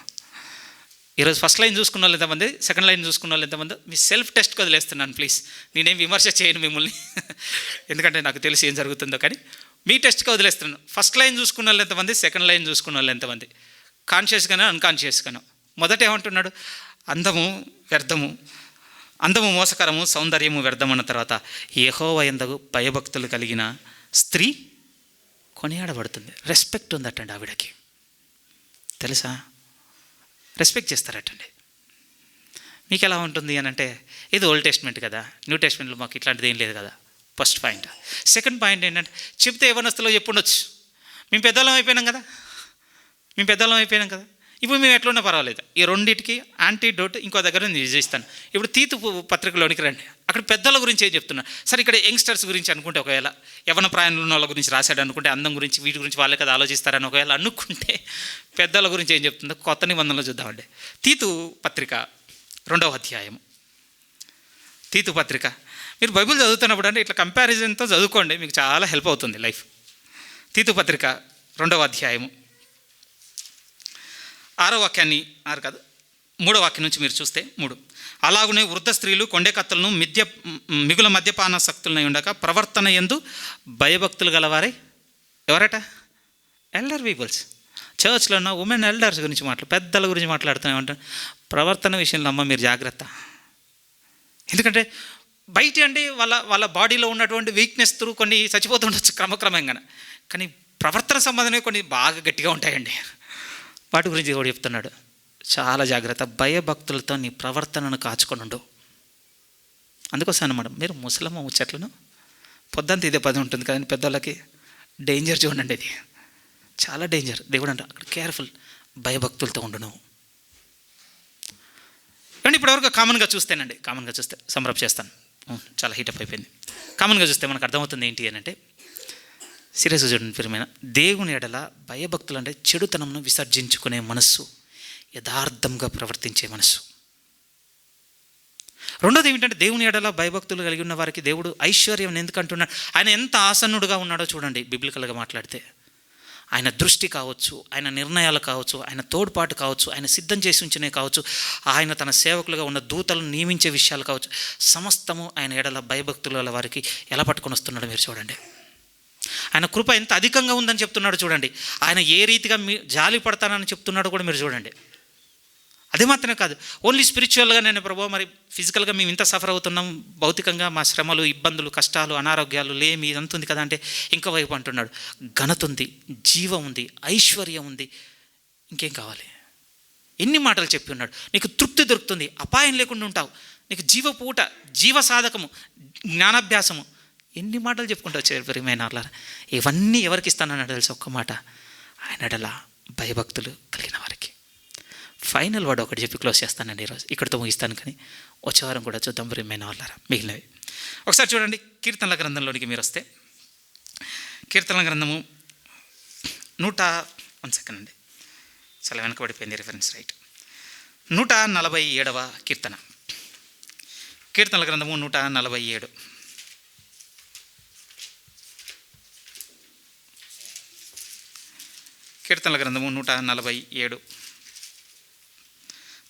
ఈరోజు ఫస్ట్ లైన్ చూసుకున్న వాళ్ళు ఎంతమంది, సెకండ్ లైన్ చూసుకున్న వాళ్ళు ఎంతమంది? మీ సెల్ఫ్ టెస్ట్కి వదిలేస్తున్నాను ప్లీజ్. నేనేం విమర్శ చేయను మిమ్మల్ని, ఎందుకంటే నాకు తెలిసి ఏం జరుగుతుందో, కానీ మీ టెస్ట్కి వదిలేస్తున్నాను. ఫస్ట్ లైన్ చూసుకున్న వాళ్ళు ఎంతమంది, సెకండ్ లైన్ చూసుకున్న వాళ్ళు ఎంతమంది? కాన్షియస్గానో అన్కాన్షియస్గానో. మొదట ఏమంటున్నాడు? అందము వ్యర్థము, అందము మోసకరము, సౌందర్యము వ్యర్థం అన్న తర్వాత యెహోవా యందు భయభక్తులు కలిగిన స్త్రీ కొనియాడబడుతుంది. రెస్పెక్ట్ ఉందటండి ఆవిడకి, తెలుసా? రెస్పెక్ట్ చేస్తారటండి. మీకు ఎలా ఉంటుంది అని అంటే, ఇది ఓల్డ్ టెస్ట్మెంట్ కదా, న్యూ టెస్ట్మెంట్లో మాకు ఇట్లాంటిది ఏం లేదు కదా. First point. సెకండ్ పాయింట్ ఏంటంటే, చెప్తే యవ్వనస్తులో చెప్పుండొచ్చు, మేము పెద్దవాళ్ళం అయిపోయినాం కదా. ఇప్పుడు మేము ఎట్లున్నా పర్వాలేదు. ఈ రెండింటికి యాంటీడోట్ ఇంకో దగ్గర నేను విజయిస్తాను. ఇప్పుడు తీతు పత్రికలోనికి రండి, అక్కడ పెద్దల గురించి ఏం చెప్తున్నారు. సరే, ఇక్కడ యంగ్స్టర్స్ గురించి అనుకుంటే, ఒకవేళ యవ్వన ప్రాయంలో ఉన్న వాళ్ళ గురించి రాశాడు అనుకుంటే, అందం గురించి వీటి గురించి వాళ్ళే కదా ఆలోచిస్తారని ఒకవేళ అనుకుంటే, పెద్దల గురించి ఏం చెప్తుందో కొత్త నిబంధనలో చూద్దామండి. తీతు పత్రిక 2వ అధ్యాయము. తీతు పత్రిక మీరు బైబిల్ చదువుతున్నప్పుడు అంటే ఇట్లా కంపారిజన్తో చదువుకోండి, మీకు చాలా హెల్ప్ అవుతుంది లైఫ్. తీతు పత్రిక 2వ అధ్యాయము 6వ వాక్యాన్ని 3వ వాక్యం నుంచి మీరు చూస్తే 3. అలాగునే వృద్ధ స్త్రీలు కొండే కత్తులను మిగుల మద్యపానాసక్తులనై ఉండక ప్రవర్తన యందు భయభక్తులు గలవారే. ఎవరట? Elder peoples. చర్చ్లో ఉన్న ఉమెన్ ఎల్డర్స్ గురించి పెద్దల గురించి మాట్లాడుతున్నామంటారు. ప్రవర్తన విషయంలో అమ్మ మీరు జాగ్రత్త. ఎందుకంటే బయట అండి వాళ్ళ బాడీలో ఉన్నటువంటి వీక్నెస్ త్రూ కొన్ని చచ్చిపోతుండొచ్చు క్రమక్రమంగా, కానీ ప్రవర్తన సంబంధమే కొన్ని బాగా గట్టిగా ఉంటాయండి. వాటి గురించి కూడా చెప్తున్నాడు. చాలా జాగ్రత్త, భయభక్తులతో నీ ప్రవర్తనను కాచుకొని ఉండు. అందుకోసం అన్నమాట, మీరు ముసలమ్మ ముచ్చట్లను పొద్దంతా ఇదే పది ఉంటుంది కదండి. పెద్దోళ్ళకి డేంజర్ చూడండి, ఇది చాలా డేంజర్. దేవుడు అంటే అక్కడ కేర్ఫుల్, భయభక్తులతో ఉండు నువ్వు. కానీ ఇప్పటివరకు కామన్గా చూస్తే సంబరప్ చేస్తాను, చాలా హీటప్ అయిపోయింది. కామన్గా చూస్తే మనకు అర్థమవుతుంది ఏంటి అని అంటే, సీరియస్గా చూడండి ప్రియమైన, దేవుని ఎడల భయభక్తులు అంటే చెడుతనంను విసర్జించుకునే మనస్సు, యథార్థంగా ప్రవర్తించే మనస్సు. రెండోది ఏమిటంటే, దేవుని ఎడల భయభక్తులు కలిగి ఉన్న వారికి దేవుడు ఐశ్వర్యం ఎందుకు అంటున్నాడు? ఆయన ఎంత ఆసన్నుడుగా ఉన్నాడో చూడండి. బిబ్లికల్గా మాట్లాడితే ఆయన దృష్టి కావచ్చు, ఆయన నిర్ణయాలు కావచ్చు, ఆయన తోడ్పాటు కావచ్చు, ఆయన సిద్ధం చేసి ఉంచినే కావచ్చు, ఆయన తన సేవకులుగా ఉన్న దూతలను నియమించే విషయాలు కావచ్చు, సమస్తము ఆయన ఎడల భయభక్తుల వారికి ఎలా పట్టుకొని వస్తున్నాడో మీరు చూడండి. ఆయన కృప ఎంత అధికంగా ఉందని చెప్తున్నాడు చూడండి. ఆయన ఏ రీతిగా జాలి పడతానని చెప్తున్నాడో కూడా మీరు చూడండి. అదే మాత్రమే కాదు, ఓన్లీ స్పిరిచువల్గా నేను ప్రభు మరి ఫిజికల్గా మేము ఇంత సఫర్ అవుతున్నాం, భౌతికంగా మా శ్రమలు, ఇబ్బందులు, కష్టాలు, అనారోగ్యాలు లేమి ఇదంతా ఉంది కదా అంటే, ఇంకో వైపు అంటున్నాడు ఘనత ఉంది, జీవం ఉంది, ఐశ్వర్యం ఉంది, ఇంకేం కావాలి? ఎన్ని మాటలు చెప్పి ఉన్నాడు. నీకు తృప్తి దొరుకుతుంది, అపాయం లేకుండా ఉంటావు, నీకు జీవపూట, జీవ సాధకము, జ్ఞానాభ్యాసము, ఎన్ని మాటలు చెప్పుకుంటూ వచ్చారు ప్రియమైన వాళ్ళారా. ఇవన్నీ ఎవరికి ఇస్తానన్నాడు తెలిసి? ఒక్క మాట, ఆయన ఎడల భయభక్తులు కలిగిన వారికి. ఫైనల్ వర్డ్ ఒకటి చెప్పి క్లోజ్ చేస్తానండి ఈరోజు, ఇక్కడితో ముగిస్తాను. కానీ వచ్చే వారం కూడా చూద్దాం ప్రియమైన వాళ్ళారా మిగిలినవి. ఒకసారి చూడండి కీర్తనల గ్రంథంలోనికి మీరు వస్తే, కీర్తనల గ్రంథము 1 సెకండ్ అండి, చాలా వెనకబడిపోయింది రిఫరెన్స్, రైట్. 147వ కీర్తన. కీర్తనల గ్రంథము 147. కీర్తనల గ్రంథము 147,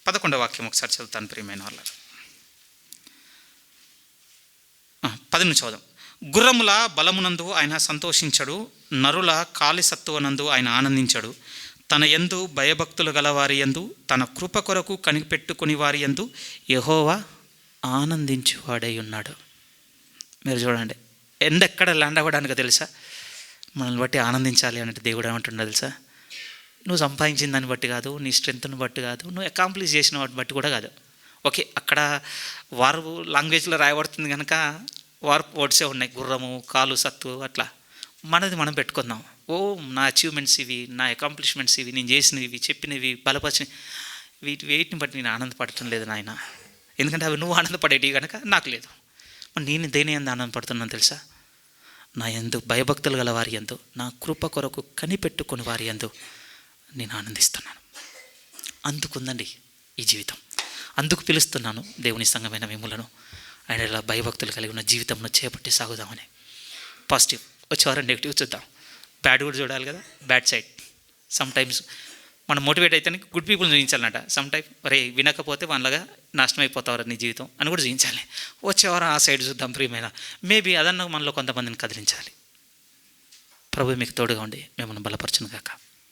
11వ వాక్యం ఒకసారి చదువుతాను ప్రియమైన వాళ్ళ. 10 నుంచి చదువు. గుర్రముల బలమునందు ఆయన సంతోషించడు, నరుల కాలి సత్తువనందు ఆయన ఆనందించడు. తన యందు భయభక్తులు గలవారి యందు, తన కృప కొరకు కనిపెట్టుకుని వారి యందు యెహోవా ఆనందించువాడై ఉన్నాడు. మీరు చూడండి, ఎక్కడ ల్యాండ్ అవ్వడానికి తెలుసా? మనల్ని బట్టి ఆనందించాలి అంటే దేవుడు ఏమంటుండో తెలుసా? నువ్వు సంపాదించిన దాన్ని బట్టి కాదు, నీ స్ట్రెంత్ని బట్టి కాదు, నువ్వు అకాంప్లిష్ చేసిన వాటిని బట్టి కూడా కాదు. ఓకే, అక్కడ వారు లాంగ్వేజ్లో రాయబడుతుంది కనుక వారు వర్డ్సే ఉన్నాయి, గుర్రము, కాలు, సత్తు, అట్లా. మనది మనం పెట్టుకుందాం. ఓ నా అచీవ్మెంట్స్ ఇవి, నా అకాంప్లిష్మెంట్స్ ఇవి, నేను చేసినవి, ఇవి చెప్పినవి, బలపరిచినవి, వీటిని బట్టి నేను ఆనందపడటం లేదు నాయన. ఎందుకంటే అవి నువ్వు ఆనందపడేటివి కనుక నాకు లేదు. నేను దేని ఎందు ఆనందపడుతున్నాను తెలుసా? నా యందు భయభక్తులు గల వారి యందు, నా కృప కొరకు కనిపెట్టుకుని వారి యందు నేను ఆనందిస్తున్నాను. అందుకుందండి ఈ జీవితం. అందుకు పిలుస్తున్నాను దేవుని సంఘమైన మిమ్ములను ఆయన ఇలా భయభక్తులు కలిగి ఉన్న జీవితంలో చేపట్టి సాగుదామని. పాజిటివ్ వచ్చేవారం నెగిటివ్ చూద్దాం. బ్యాడ్ కూడా చూడాలి కదా, బ్యాడ్ సైడ్. సమ్ టైమ్స్ మనం మోటివేట్ అయితే గుడ్ పీపుల్ని చూపించాలన్నట. సమ్ టైమ్ అరే వినకపోతే వాళ్ళగా నాశనం అయిపోతావారు నీ జీవితం అని కూడా చూపించాలి. వచ్చేవారం ఆ సైడ్ చూద్దాం ప్రియమైన. మేబీ అదన్నా మనలో కొంతమందిని కదిలించాలి. ప్రభు మీకు తోడుగా ఉండి మిమ్మల్ని బలపరచును గాక.